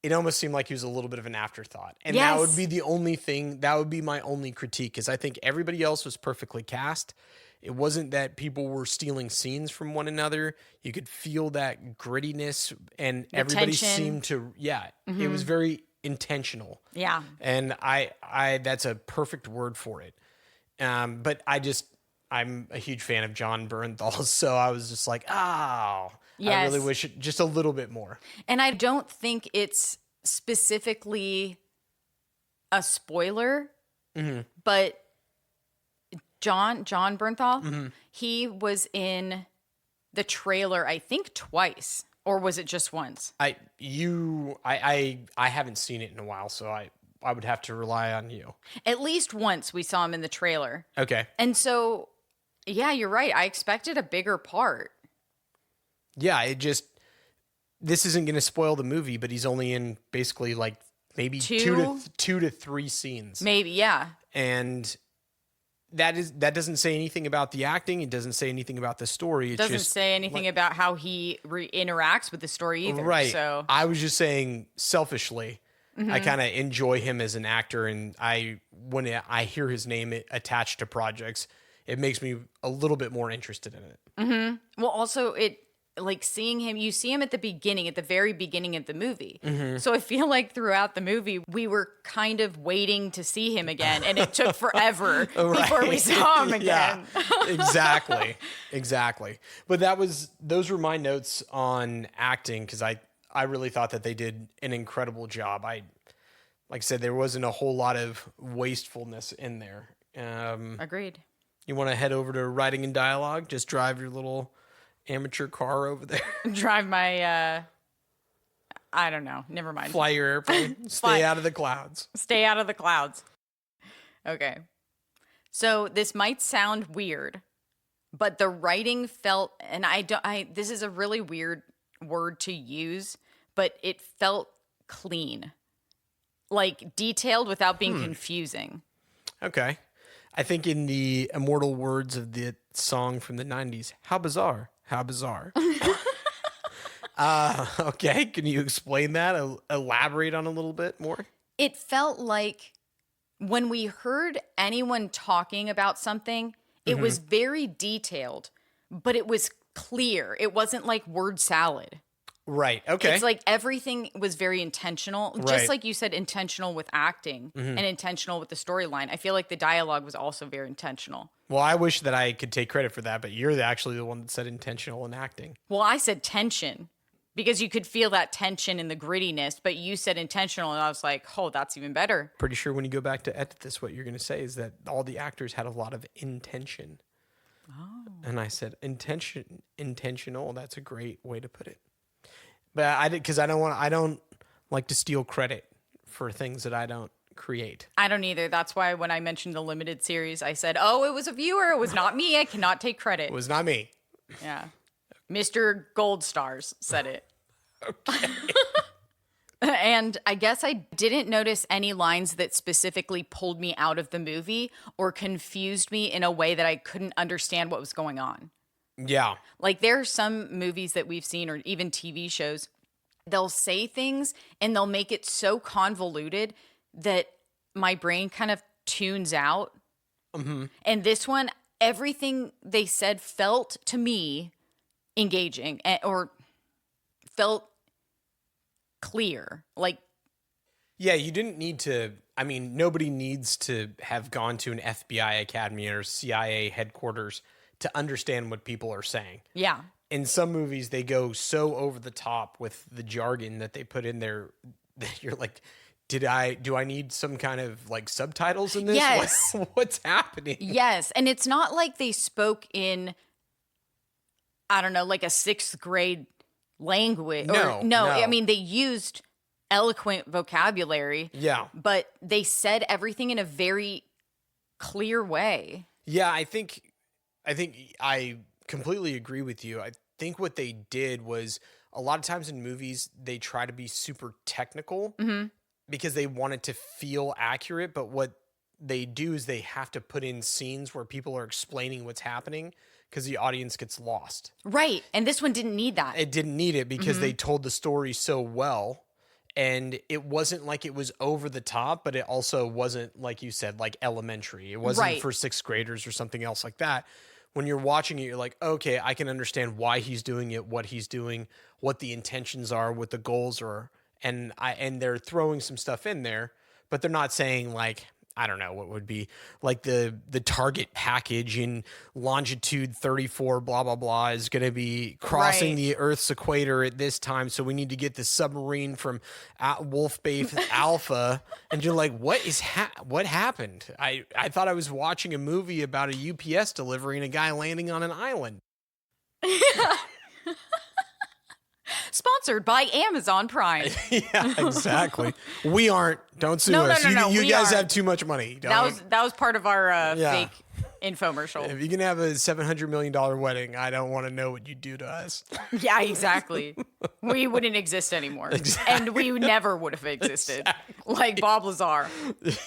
it almost seemed like he was a little bit of an afterthought. And Yes. that would be the only thing, that would be my only critique, because I think everybody else was perfectly cast. It wasn't that people were stealing scenes from one another. You could feel that grittiness, and everybody tension. seemed to, it was very intentional. Yeah. And I that's a perfect word for it. But I'm a huge fan of John Bernthal, so I was just like, I really Yes. wish it just a little bit more. And I don't think it's specifically a spoiler, but John Bernthal, he was in the trailer, I think twice, or was it just once? I haven't seen it in a while, so I would have to rely on you. At least once we saw him in the trailer. Okay. And so, yeah, you're right. I expected a bigger part. Yeah, this isn't going to spoil the movie, but he's only in basically like maybe two to three scenes. Maybe, yeah. And that doesn't say anything about the acting. It doesn't say anything about the story. It Doesn't say anything about how he interacts with the story either. Right. So I was just saying selfishly, I kind of enjoy him as an actor, and when I hear his name attached to projects, it makes me a little bit more interested in it. Well, also like seeing him, you see him at the very beginning of the movie. So I feel like throughout the movie, we were kind of waiting to see him again, and it took forever before we saw him again. Yeah, exactly. But those were my notes on acting, because I really thought that they did an incredible job. Like I said, there wasn't a whole lot of wastefulness in there. Agreed. You want to head over to writing and dialogue? Just drive your little amateur car over there. Drive my, I don't know. Never mind. Fly your airplane. Stay out of the clouds. Stay out of the clouds. Okay. So this might sound weird, but the writing felt, and this is a really weird word to use, but it felt clean. Like detailed without being confusing. Okay. I think in the immortal words of the song from the 90s, how bizarre, how bizarre. Okay, can you explain that? Elaborate on a little bit more? It felt like when we heard anyone talking about something, it was very detailed, but it was clear. It wasn't like word salad. Right. Okay. It's like everything was very intentional. Right. Just like you said, intentional with acting and intentional with the storyline. I feel like the dialogue was also very intentional. Well, I wish that I could take credit for that, but you're actually the one that said intentional in acting. Well, I said tension because you could feel that tension in the grittiness, but you said intentional, and I was like, oh, that's even better. Pretty sure when you go back to edit this, what you're going to say is that all the actors had a lot of intention. Oh. And I said intentional. That's a great way to put it. But because I don't like to steal credit for things that I don't create. I don't either. That's why when I mentioned the limited series, I said, oh, it was a viewer. It was not me. I cannot take credit. It was not me. Yeah. Mr. Gold Stars said it. Okay. And I guess I didn't notice any lines that specifically pulled me out of the movie or confused me in a way that I couldn't understand what was going on. Yeah. Like there are some movies that we've seen, or even TV shows, they'll say things and they'll make it so convoluted that my brain kind of tunes out. And this one, everything they said felt to me engaging or felt clear. Like, yeah, you didn't need to. I mean, nobody needs to have gone to an FBI academy or CIA headquarters to understand what people are saying. yeah. In some movies, they go so over the top with the jargon that they put in there that you're like, do I need some kind of like subtitles in this? Yes. What's happening? Yes. And it's not like they spoke in, I don't know, like a 6th grade language. No. I mean, they used eloquent vocabulary. Yeah. But they said everything in a very clear way. Yeah, I think I completely agree with you. I think what they did was a lot of times in movies, they try to be super technical because they want it to feel accurate. But what they do is they have to put in scenes where people are explaining what's happening because the audience gets lost. Right. And this one didn't need that. It didn't need it because they told the story so well. And it wasn't like it was over the top, but it also wasn't, like you said, like elementary. It wasn't Right. for sixth graders or something else like that. When you're watching it, you're like, okay, I can understand why he's doing it, what he's doing, what the intentions are, what the goals are. And they're throwing some stuff in there, but they're not saying like, I don't know what would be like the target package in longitude 34, blah, blah, blah, is going to be crossing Right. the Earth's equator at this time. So we need to get the submarine from Wolf Base Alpha. And you're like, what happened? I thought I was watching a movie about a UPS delivery and a guy landing on an island. Sponsored by Amazon Prime. Yeah, exactly. We aren't. Don't sue No, no, us. no, no, You we guys aren't. have too much money. That was part of our Yeah. fake infomercial. If you can have a $700 million wedding, I don't want to know what you do to us. Yeah, exactly. We wouldn't exist anymore. Exactly. And we never would have existed. Like Bob Lazar.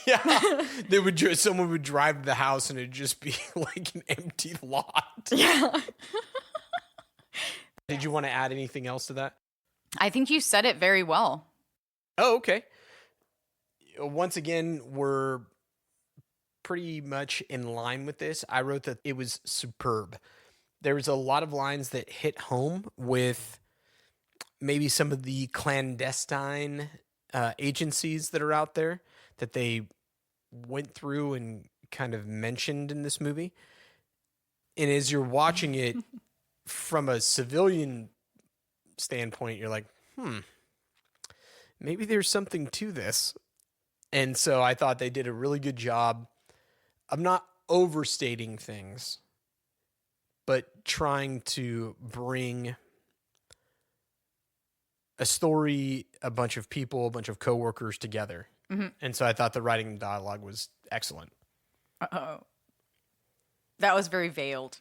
Yeah. Someone would drive to the house and it'd just be like an empty lot. Yeah. Did you want to add anything else to that? I think you said it very well. Oh, okay. Once again, we're pretty much in line with this. I wrote that it was superb. There was a lot of lines that hit home with maybe some of the clandestine agencies that are out there that they went through and kind of mentioned in this movie. And as you're watching it from a civilian standpoint, you're like, maybe there's something to this. And so I thought they did a really good job of not overstating things, but trying to bring a story, a bunch of people, a bunch of coworkers together. Mm-hmm. And so I thought the writing and dialogue was excellent. Uh-oh. That was very veiled.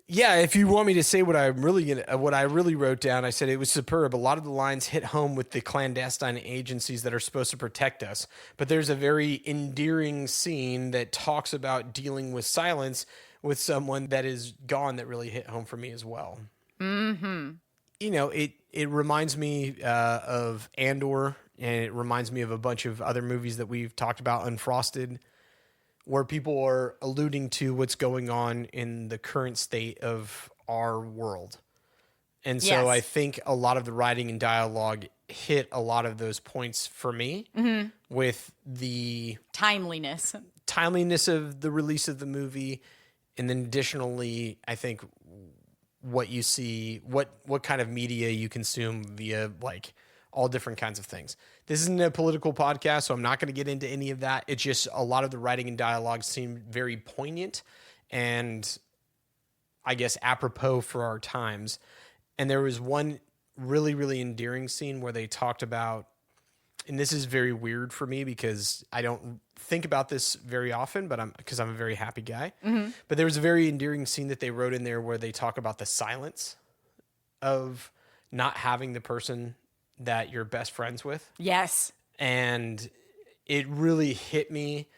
Yeah, if you want me to say what I really wrote down, I said it was superb. A lot of the lines hit home with the clandestine agencies that are supposed to protect us. But there's a very endearing scene that talks about dealing with silence with someone that is gone that really hit home for me as well. Mm-hmm. You know, it reminds me of Andor, and it reminds me of a bunch of other movies that we've talked about, Unfrosted, where people are alluding to what's going on in the current state of our world. And so Yes. I think a lot of the writing and dialogue hit a lot of those points for me with the Timeliness. timeliness of the release of the movie. And then additionally, I think what you see, what kind of media you consume via like all different kinds of things. This isn't a political podcast, so I'm not going to get into any of that. It's just a lot of the writing and dialogue seemed very poignant and I guess apropos for our times. And there was one really, really endearing scene where they talked about, and this is very weird for me because I don't think about this very often, but I'm a very happy guy. Mm-hmm. But there was a very endearing scene that they wrote in there where they talk about the silence of not having the person that you're best friends with. Yes. And it really hit me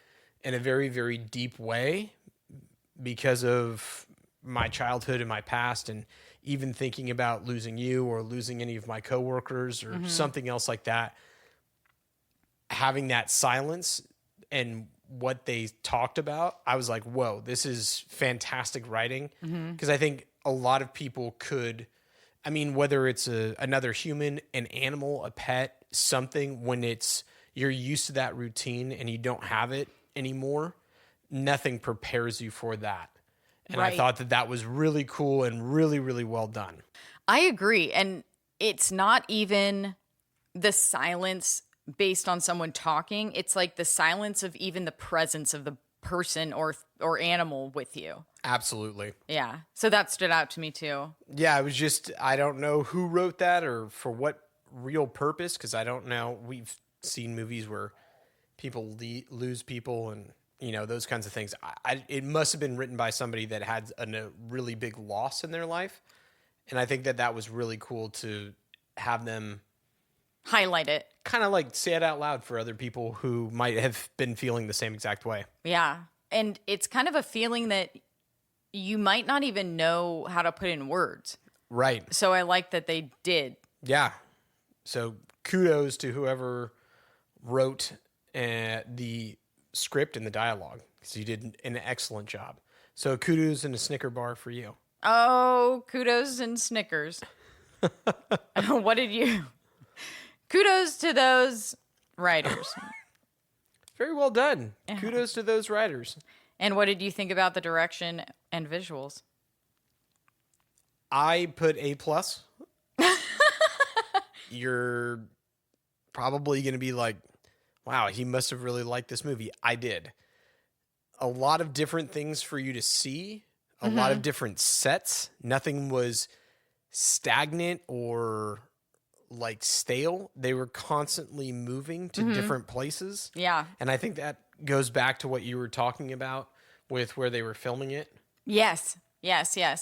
in a very, very deep way because of my childhood and my past, and even thinking about losing you or losing any of my coworkers or something else like that. Having that silence and what they talked about, I was like, whoa, this is fantastic writing. Because I think a lot of people could, I mean, whether it's another human, an animal, a pet, something, when you're used to that routine and you don't have it anymore, nothing prepares you for that. And Right. I thought that was really cool and really, really well done. I agree. And it's not even the silence based on someone talking. It's like the silence of even the presence of the person or animal with you. Absolutely. Yeah. So that stood out to me too. Yeah, it was just, I don't know who wrote that or for what real purpose, because I don't know. We've seen movies where people lose people and, you know, those kinds of things. It must have been written by somebody that had a really big loss in their life. And I think that was really cool to have them Highlight it. kind of like say it out loud for other people who might have been feeling the same exact way. Yeah. And it's kind of a feeling that you might not even know how to put in words. Right. So I like that they did. Yeah. So kudos to whoever wrote the script and the dialogue, because you did an excellent job. So kudos and a Snicker bar for you. Oh, kudos and Snickers. What did you? Kudos to those writers. Very well done. Kudos to those writers. And what did you think about the direction and visuals? I put A+. You're probably going to be like, wow, he must have really liked this movie. I did. A lot of different things for you to see, a lot of different sets. Nothing was stagnant or like stale. They were constantly moving to different places. Yeah. And I think that goes back to what you were talking about with where they were filming it. Yes.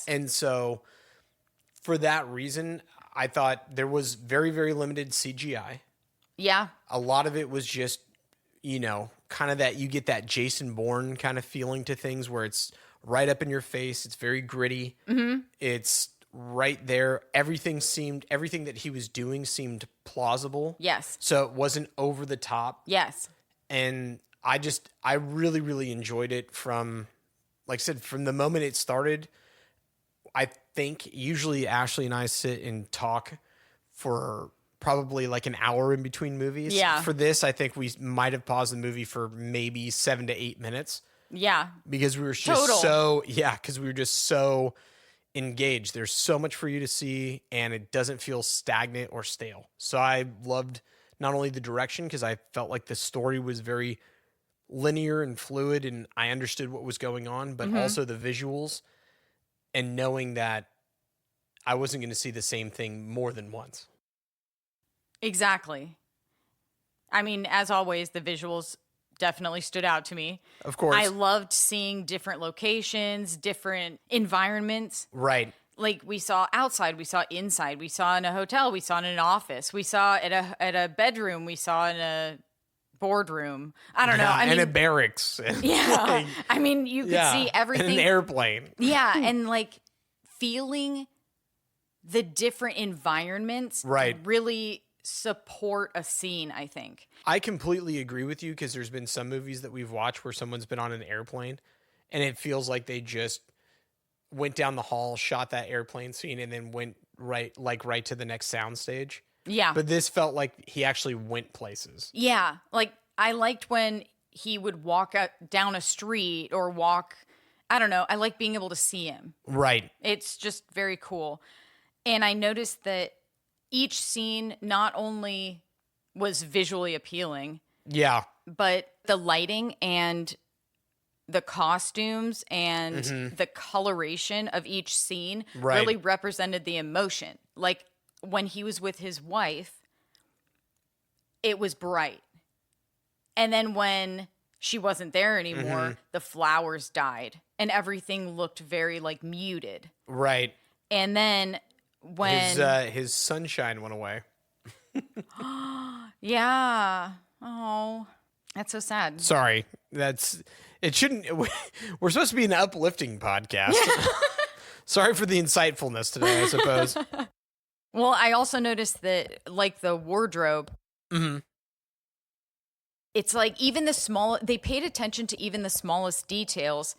And so for that reason, I thought there was very, very limited CGI. Yeah. A lot of it was just, kind of that you get that Jason Bourne kind of feeling to things where it's right up in your face. It's very gritty. It's right there. Everything that he was doing seemed plausible. Yes. So it wasn't over the top. Yes. And I really, really enjoyed it from, like I said, from the moment it started. I think usually Ashley and I sit and talk for probably like an hour in between movies. Yeah. For this, I think we might have paused the movie for maybe 7 to 8 minutes. Yeah. Because we were just because we were just so engaged. There's so much for you to see, and it doesn't feel stagnant or stale. So I loved not only the direction, because I felt like the story was very linear and fluid, and I understood what was going on, but also the visuals, and knowing that I wasn't going to see the same thing more than once. Exactly. I mean, as always, the visuals definitely stood out to me. Of course. I loved seeing different locations, different environments. Right. Like we saw outside, we saw inside, we saw in a hotel, we saw in an office, we saw at a bedroom, we saw in a boardroom. I don't know. And a barracks. Yeah. I mean, you could see everything. And an airplane. Yeah. And like feeling the different environments really support a scene, I think. I completely agree with you, because there's been some movies that we've watched where someone's been on an airplane and it feels like they just went down the hall, shot that airplane scene, and then went right to the next soundstage. Yeah. But this felt like he actually went places. Yeah. Like I liked when he would walk down a street or walk, I don't know. I like being able to see him. Right. It's just very cool. And I noticed that each scene not only was visually appealing, yeah, but the lighting and the costumes and the coloration of each scene really represented the emotion. Like when he was with his wife, it was bright. And then when she wasn't there anymore, the flowers died and everything looked very like muted. Right. And then when his sunshine went away. Yeah. Oh, that's so sad. Sorry. It shouldn't. We're supposed to be an uplifting podcast. Sorry for the insightfulness today, I suppose. Well, I also noticed that, like, the wardrobe, it's like they paid attention to even the smallest details.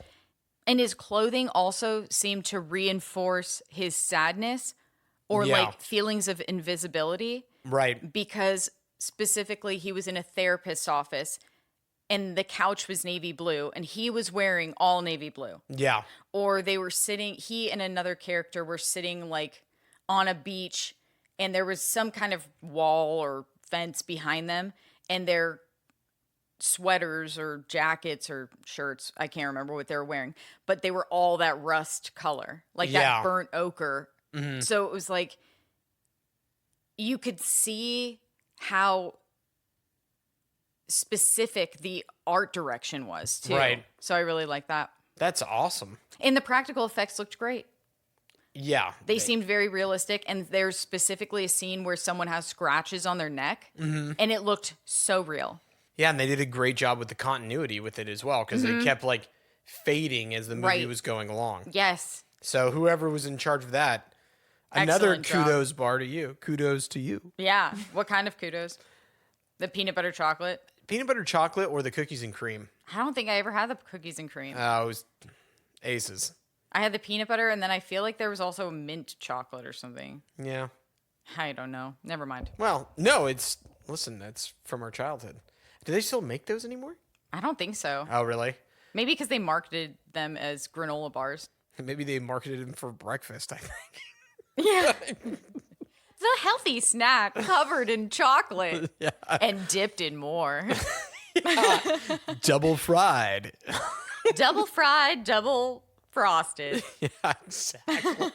And his clothing also seemed to reinforce his sadness or like feelings of invisibility. Right. Because specifically he was in a therapist's office and the couch was navy blue and he was wearing all navy blue. Yeah. Or he and another character were sitting like on a beach and there was some kind of wall or fence behind them and their sweaters or jackets or shirts, I can't remember what they were wearing, but they were all that rust color, like that burnt ochre. So it was like you could see how specific the art direction was too. Right. So I really like that. That's awesome. And the practical effects looked great. Yeah. They seemed very realistic. And there's specifically a scene where someone has scratches on their neck and it looked so real. Yeah. And they did a great job with the continuity with it as well, because they kept like fading as the movie was going along. Yes. So whoever was in charge of that, Another Excellent job. kudos bar to you. Kudos to you. Yeah. What kind of kudos? The peanut butter chocolate? Peanut butter chocolate or the cookies and cream? I don't think I ever had the cookies and cream. It was aces. I had the peanut butter, and then I feel like there was also mint chocolate or something. Yeah. I don't know. Never mind. Well, no, listen, that's from our childhood. Do they still make those anymore? I don't think so. Oh, really? Maybe because they marketed them as granola bars. Maybe they marketed them for breakfast, I think. Yeah. It's a healthy snack covered in chocolate and dipped in more. Double fried. Double fried, double frosted. Yeah, exactly.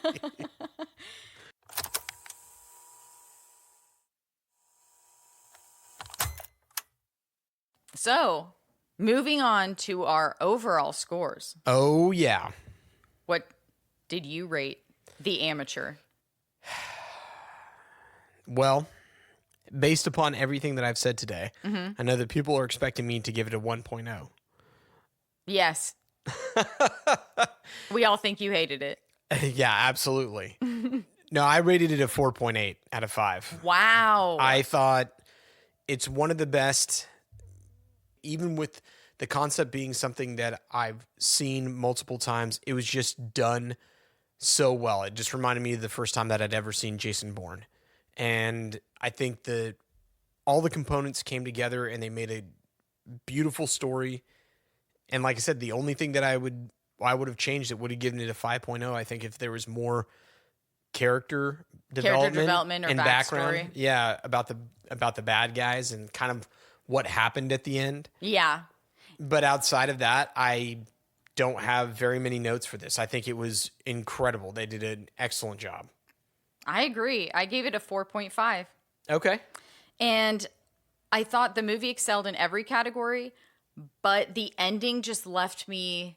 So, moving on to our overall scores. Oh, yeah. What did you rate The Amateur? Well, based upon everything that I've said today, I know that people are expecting me to give it a 1.0. Yes. We all think you hated it. Yeah, absolutely. No, I rated it a 4.8 out of 5. Wow. I thought it's one of the best, even with the concept being something that I've seen multiple times. It was just done so well. It just reminded me of the first time that I'd ever seen Jason Bourne. And I think that all the components came together and they made a beautiful story. And like I said, the only thing that I would have changed, it would have given it a 5.0. I think if there was more character development or and background, backstory. yeah, about the bad guys and kind of what happened at the end. Yeah. But outside of that, I don't have very many notes for this. I think it was incredible. They did an excellent job. I agree. I gave it a 4.5. Okay. And I thought the movie excelled in every category, but the ending just left me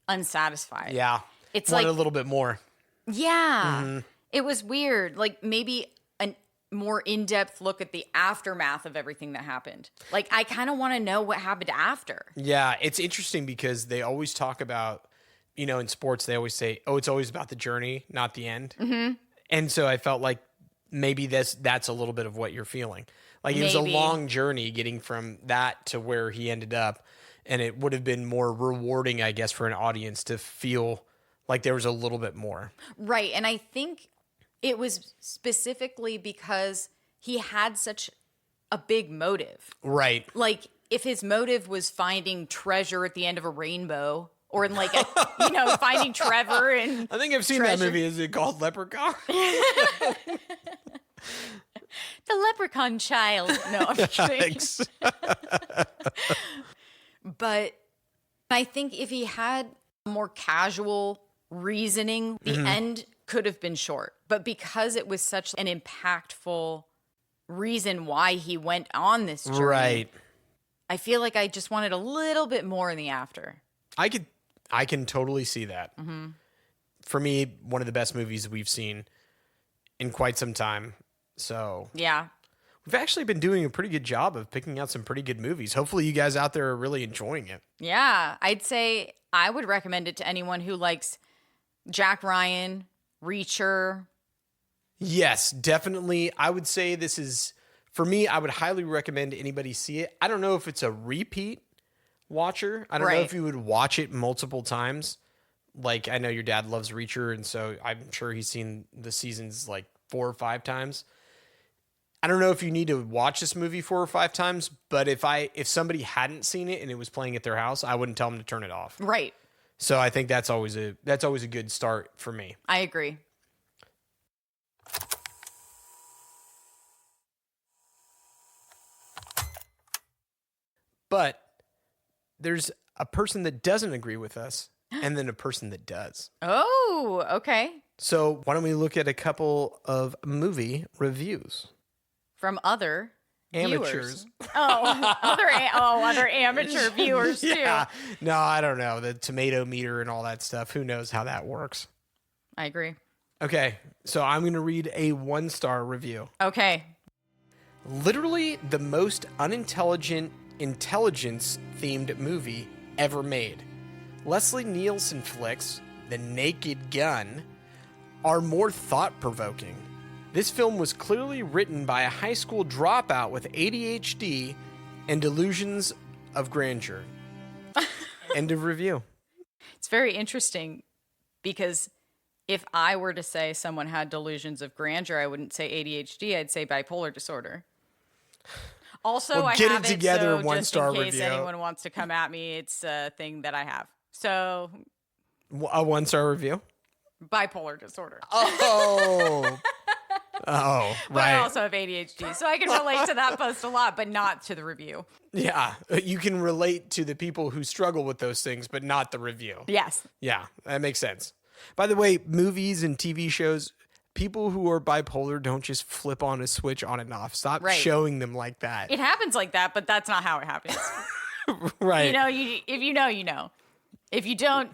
unsatisfied. Yeah. It's wanted like a little bit more. Yeah. It was weird. Like maybe a more in-depth look at the aftermath of everything that happened. Like I kind of want to know what happened after. Yeah, it's interesting because they always talk about, in sports, they always say, oh, it's always about the journey, not the end. Mm-hmm. And so I felt like maybe that's a little bit of what you're feeling. Like it was a long journey getting from that to where he ended up. And it would have been more rewarding, I guess, for an audience to feel like there was a little bit more. Right. And I think it was specifically because he had such a big motive. Right. Like if his motive was finding treasure at the end of a rainbow or in like, finding Trevor and I think I've seen treasure. that movie. Is it called Leprechaun? The leprechaun child. No, I'm kidding. Thanks. But I think if he had more casual reasoning, the end could have been short. But because it was such an impactful reason why he went on this journey, Right. I feel like I just wanted a little bit more in the after. I can totally see that. Mm-hmm. For me, one of the best movies we've seen in quite some time. So Yeah. we've actually been doing a pretty good job of picking out some pretty good movies. Hopefully you guys out there are really enjoying it. Yeah. I'd say I would recommend it to anyone who likes Jack Ryan, Reacher. Yes, definitely. I would say this is, for me, I would highly recommend anybody see it. I don't know if it's a repeat watcher. I don't know Right. if you would watch it multiple times. Like, I know your dad loves Reacher, and so I'm sure he's seen the seasons like 4 or 5 times. I don't know if you need to watch this movie 4 or 5 times, but if somebody hadn't seen it and it was playing at their house, I wouldn't tell them to turn it off. Right. So I think that's always a good start for me. I agree. But there's a person that doesn't agree with us and then a person that does. Oh, okay. So why don't we look at a couple of movie reviews? From other Amateurs. viewers. Oh, other amateur viewers too. Yeah. No, I don't know. The tomato meter and all that stuff. Who knows how that works? I agree. Okay. So I'm going to read a 1-star review. Okay. Literally the most unintelligent intelligence-themed movie ever made. Leslie Nielsen flicks The Naked Gun are more thought-provoking. This film was clearly written by a high school dropout with ADHD and delusions of grandeur. End of review. It's very interesting because if I were to say someone had delusions of grandeur, I wouldn't say ADHD. I'd say bipolar disorder. Also, Well, I get have it together, so just one-star in case review. anyone wants to come at me, it's a thing that I have. So, A 1-star review? bipolar disorder. Oh. Oh, But right. I also have ADHD, so I can relate to that post a lot, but not to the review. Yeah, you can relate to the people who struggle with those things, but not the review. Yes. Yeah, that makes sense. By the way, movies and TV shows, people who are bipolar don't just flip on a switch on and off. Stop Right. showing them like that. It happens like that, but that's not how it happens. Right. You know, if you know, you know. If you don't,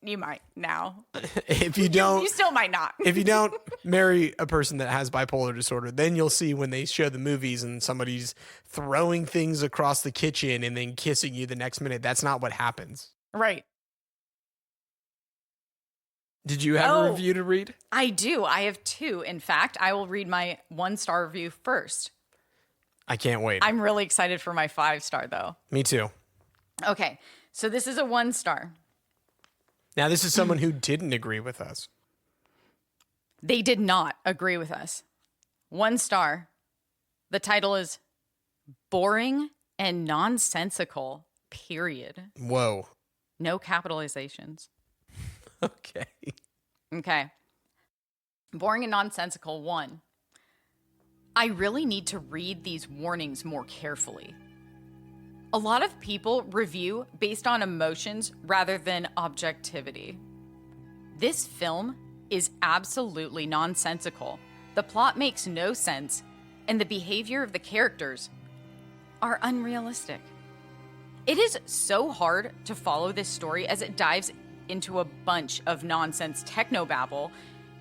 you might now. If you don't, You still might not. if you don't marry a person that has bipolar disorder, then you'll see when they show the movies and somebody's throwing things across the kitchen and then kissing you the next minute. That's not what happens. Right. Did you have a Oh. review to read? I do. I have two. In fact, I will read my 1-star review first. I can't wait. I'm really excited for my 5-star, though. Me too. Okay. So this is a 1-star. Now, this is someone who didn't agree with us. They did not agree with us. 1-star. The title is Boring and Nonsensical, period. Whoa. No capitalizations. Okay. Okay. Boring and nonsensical, 1. I really need to read these warnings more carefully. A lot of people review based on emotions rather than objectivity. This film is absolutely nonsensical. The plot makes no sense, and the behavior of the characters are unrealistic. It is so hard to follow this story as it dives into a bunch of nonsense technobabble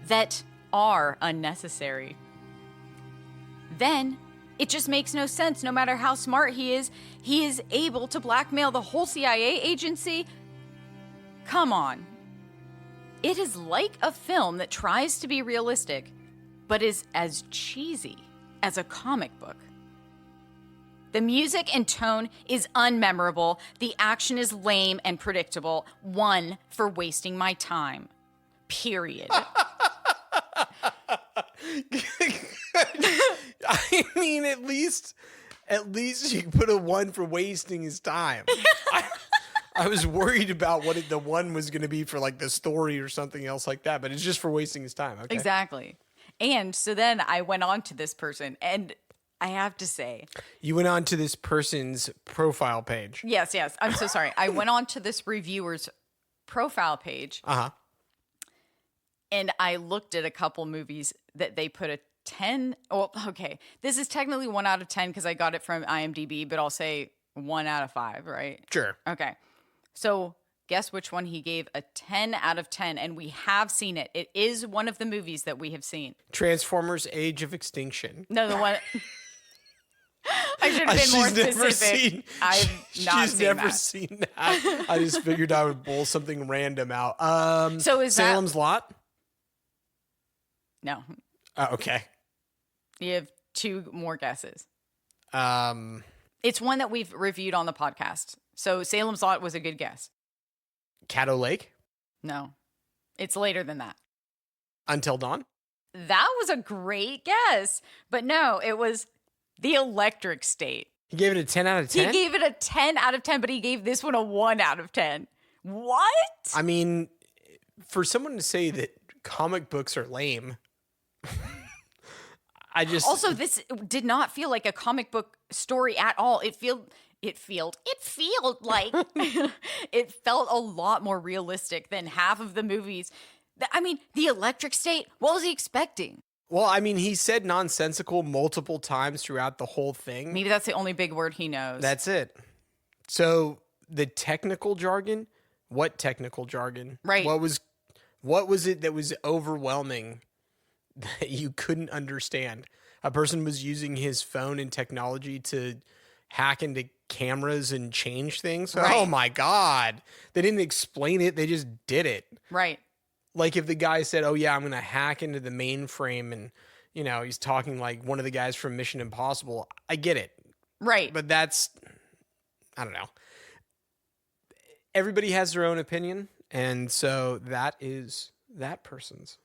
that are unnecessary. Then, it just makes no sense. No matter how smart he is able to blackmail the whole CIA agency. Come on. It is like a film that tries to be realistic, but is as cheesy as a comic book. The music and tone is unmemorable. The action is lame and predictable. 1 for wasting my time. Period. I mean, at least you put a 1 for wasting his time. I was worried about what the 1 was going to be for like the story or something else like that, but it's just for wasting his time. Okay. Exactly. And so then I went on to this person, and I have to say, You went on to this person's profile page. yes, I'm so sorry. I went on to this reviewer's profile page, Uh-huh. and I looked at a couple movies that they put a 10. Oh, okay. This is technically 1 out of 10 because I got it from IMDb, but I'll say 1 out of 5, right? Sure. Okay. So guess which one he gave a 10 out of 10, and we have seen it. It is one of the movies that we have seen. Transformers Age of Extinction. No, the one... I should have been more specific. I've not She's seen never that. seen that. I just figured I would pull something random out. So is that- Salem's Lot? No. Okay. You have 2 more guesses. Um, It's one that we've reviewed on the podcast. So Salem's Lot was a good guess. Caddo Lake? No. It's later than that. Until Dawn? That was a great guess. But no, it was The Electric State. He gave it a 10 out of 10? He gave it a 10 out of 10, but he gave this one a 1 out of 10. What? I mean, for someone to say that comic books are lame, I just... Also, this did not feel like a comic book story at all. It felt like it felt a lot more realistic than half of the movies. I mean, The Electric State, what was he expecting? Well, I mean, he said nonsensical multiple times throughout the whole thing. Maybe that's the only big word he knows. That's it. So the technical jargon, what technical jargon? Right. What was it that was overwhelming that you couldn't understand? A person was using his phone and technology to hack into cameras and change things. Right. Oh my God. They didn't explain it. They just did it. Right. Like if the guy said, "Oh yeah, I'm going to hack into the mainframe," and he's talking like one of the guys from Mission Impossible. I get it, Right. but that's, I don't know. Everybody has their own opinion, and so that is that person's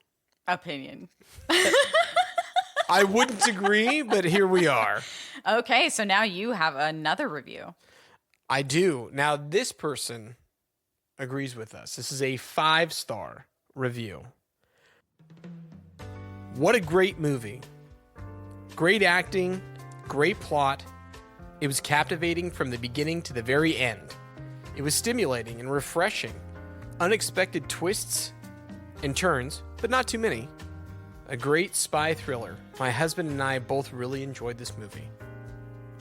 opinion. I wouldn't agree, but here we are. Okay, so now you have another review. I do. Now, this person agrees with us. This is a 5-star review. What a great movie. Great acting, great plot. It was captivating from the beginning to the very end. It was stimulating and refreshing. Unexpected twists and turns, but not too many. A great spy thriller. My husband and I both really enjoyed this movie.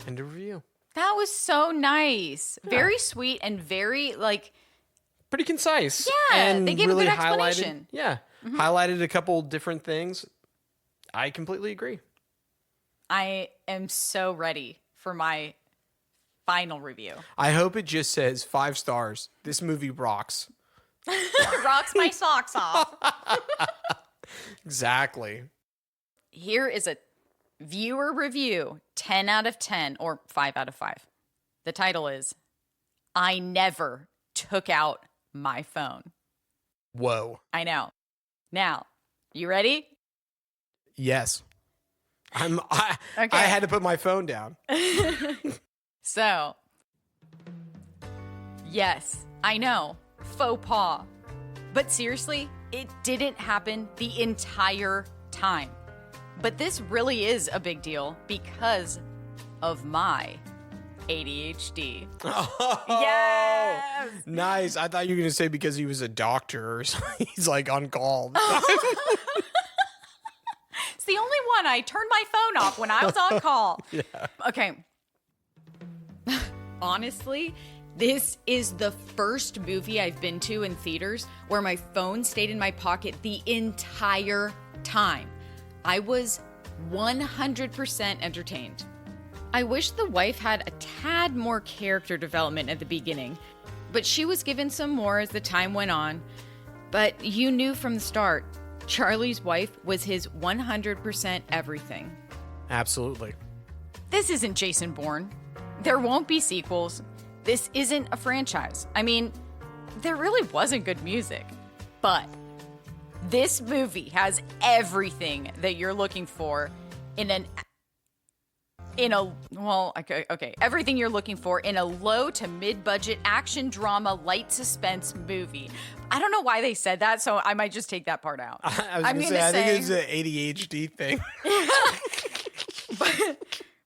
End of review. That was so nice. Yeah. Very sweet and very, pretty concise. Yeah, and they gave really a good explanation. Highlighted a couple different things. I completely agree. I am so ready for my final review. I hope it just says 5 stars. This movie rocks. Rocks my socks off. Exactly. Here is a viewer review, 10 out of 10 or 5 out of 5. The title is, I never took out my phone. Whoa. I know. Now, you ready? Yes. I had to put my phone down. So, yes, I know. Faux pas. But seriously, it didn't happen the entire time. But this really is a big deal because of my ADHD. Oh, yes! Nice. I thought you were going to say because he was a doctor or something. He's like on call. It's the only one. I turned my phone off when I was on call. Yeah. Okay. Honestly, this is the first movie I've been to in theaters where my phone stayed in my pocket the entire time. I was 100% entertained. I wish the wife had a tad more character development at the beginning, but she was given some more as the time went on. But you knew from the start, Charlie's wife was his 100% everything. Absolutely. This isn't Jason Bourne. There won't be sequels. This isn't a franchise. I mean, there really wasn't good music. But this movie has everything that you're looking for everything you're looking for in a low to mid-budget action drama light suspense movie. I don't know why they said that, so I might just take that part out. I think it's an ADHD thing.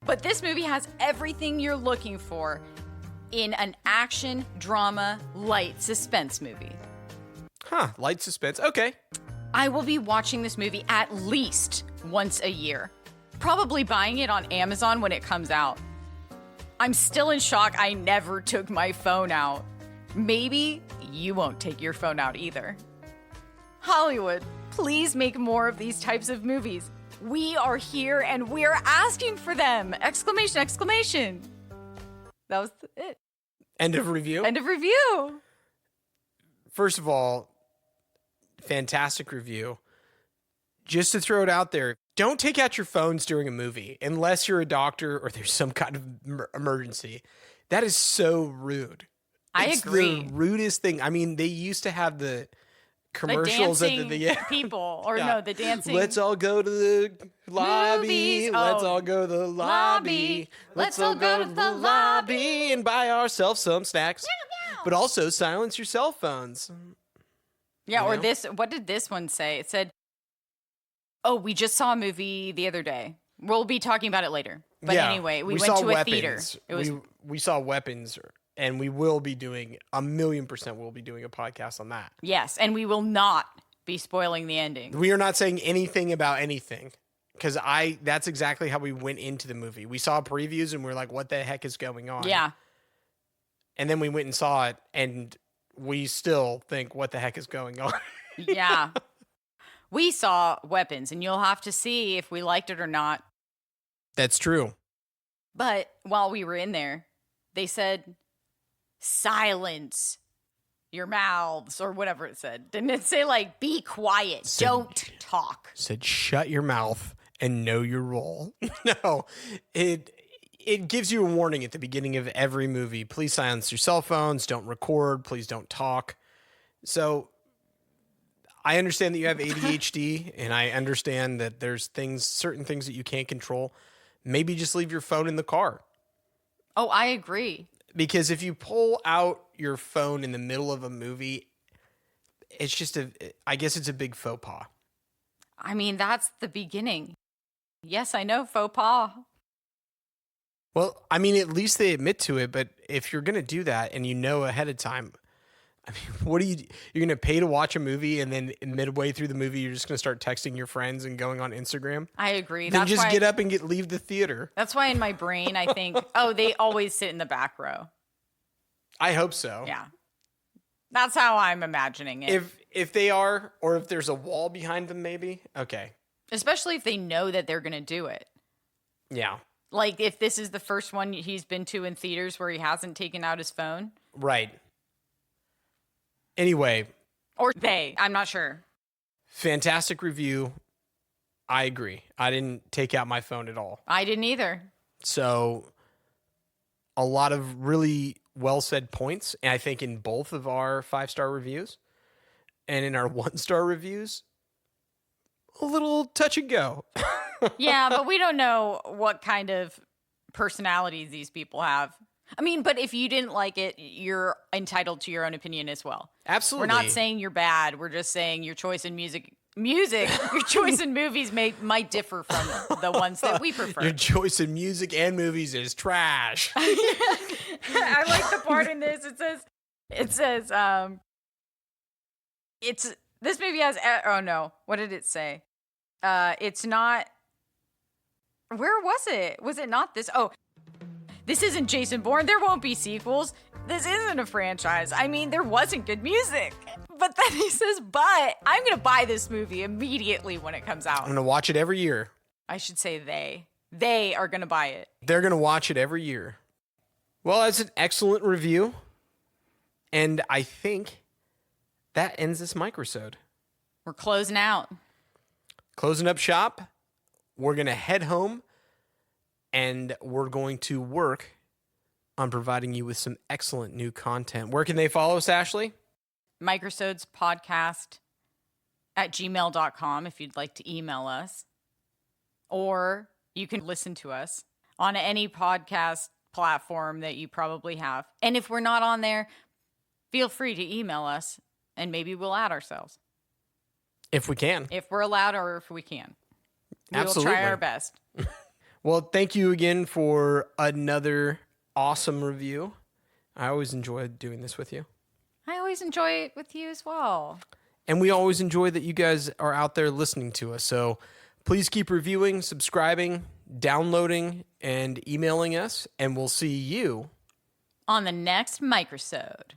But this movie has everything you're looking for in an action drama light suspense movie. Huh, light suspense. Okay. I will be watching this movie at least once a year. Probably buying it on Amazon when it comes out. I'm still in shock I never took my phone out. Maybe you won't take your phone out either. Hollywood, please make more of these types of movies. We are here and we're asking for them! Exclamation, exclamation. That was it. End of review? End of review. First of all, fantastic review. Just to throw it out there, don't take out your phones during a movie unless you're a doctor or there's some kind of emergency. That is so rude. I agree. The rudest thing. I mean, they used to have the commercials the dancing people, or no, the dancing. Let's all go to the lobby. Movies. Let's all go to the lobby. Let's all go to the lobby and buy ourselves some snacks. Meow, meow. But also silence your cell phones. Yeah, or this. What did this one say? It said, "Oh, we just saw a movie the other day. We'll be talking about it later." But anyway, we went to a theater. It was we saw Weapons. And we will be doing 1,000,000%. We'll be doing a podcast on that. Yes, and we will not be spoiling the ending. We are not saying anything about anything because that's exactly how we went into the movie. We saw previews and we're like, "What the heck is going on?" Yeah, and then we went and saw it, and we still think, "What the heck is going on?" Yeah, we saw Weapons, and you'll have to see if we liked it or not. That's true. But while we were in there, they said, "Silence your mouths or whatever it said. Didn't it say like, be quiet, don't talk? Said, shut your mouth and know your role. No, it gives you a warning at the beginning of every movie. Please silence your cell phones. Don't record. Please don't talk. So I understand that you have ADHD and I understand that there's certain things that you can't control. Maybe just leave your phone in the car. Oh, I agree. Because if you pull out your phone in the middle of a movie, it's just I guess it's a big faux pas. I mean, that's the beginning. Yes, I know, faux pas. Well, I mean, at least they admit to it, but if you're going to do that and you know ahead of time, I mean, you're going to pay to watch a movie and then midway through the movie, you're just going to start texting your friends and going on Instagram? I agree. Then just get up and leave the theater. That's why in my brain, I think, oh, they always sit in the back row. I hope so. Yeah. That's how I'm imagining it. If they are, or if there's a wall behind them, maybe. Okay. Especially if they know that they're going to do it. Yeah. Like if this is the first one he's been to in theaters where he hasn't taken out his phone. Right. Anyway. Or they. I'm not sure. Fantastic review. I agree. I didn't take out my phone at all. I didn't either. So a lot of really well said points. And I think in both of our 5-star reviews and in our 1-star reviews, a little touch and go. Yeah, but we don't know what kind of personalities these people have. I mean, but if you didn't like it, you're entitled to your own opinion as well. Absolutely. We're not saying you're bad. We're just saying your choice in your choice in movies might differ from the ones that we prefer. Your choice in music and movies is trash. I like the part in this. It says, this movie has, oh no, what did it say? It's not, where was it? Was it not this? Oh, this isn't Jason Bourne. There won't be sequels. This isn't a franchise. I mean, there wasn't good music. But then he says, but I'm going to buy this movie immediately when it comes out. I'm going to watch it every year. I should say they. They are going to buy it. They're going to watch it every year. Well, that's an excellent review. And I think that ends this microsode. We're closing out. Closing up shop. We're going to head home. And we're going to work on providing you with some excellent new content. Where can they follow us, Ashley? Microsodes podcast at gmail.com if you'd like to email us. Or you can listen to us on any podcast platform that you probably have. And if we're not on there, feel free to email us and maybe we'll add ourselves. If we can. If we're allowed or if we can. We Absolutely. will try our best. Well, thank you again for another awesome review. I always enjoy doing this with you. I always enjoy it with you as well. And we always enjoy that you guys are out there listening to us. So please keep reviewing, subscribing, downloading, and emailing us. And we'll see you on the next Microsode.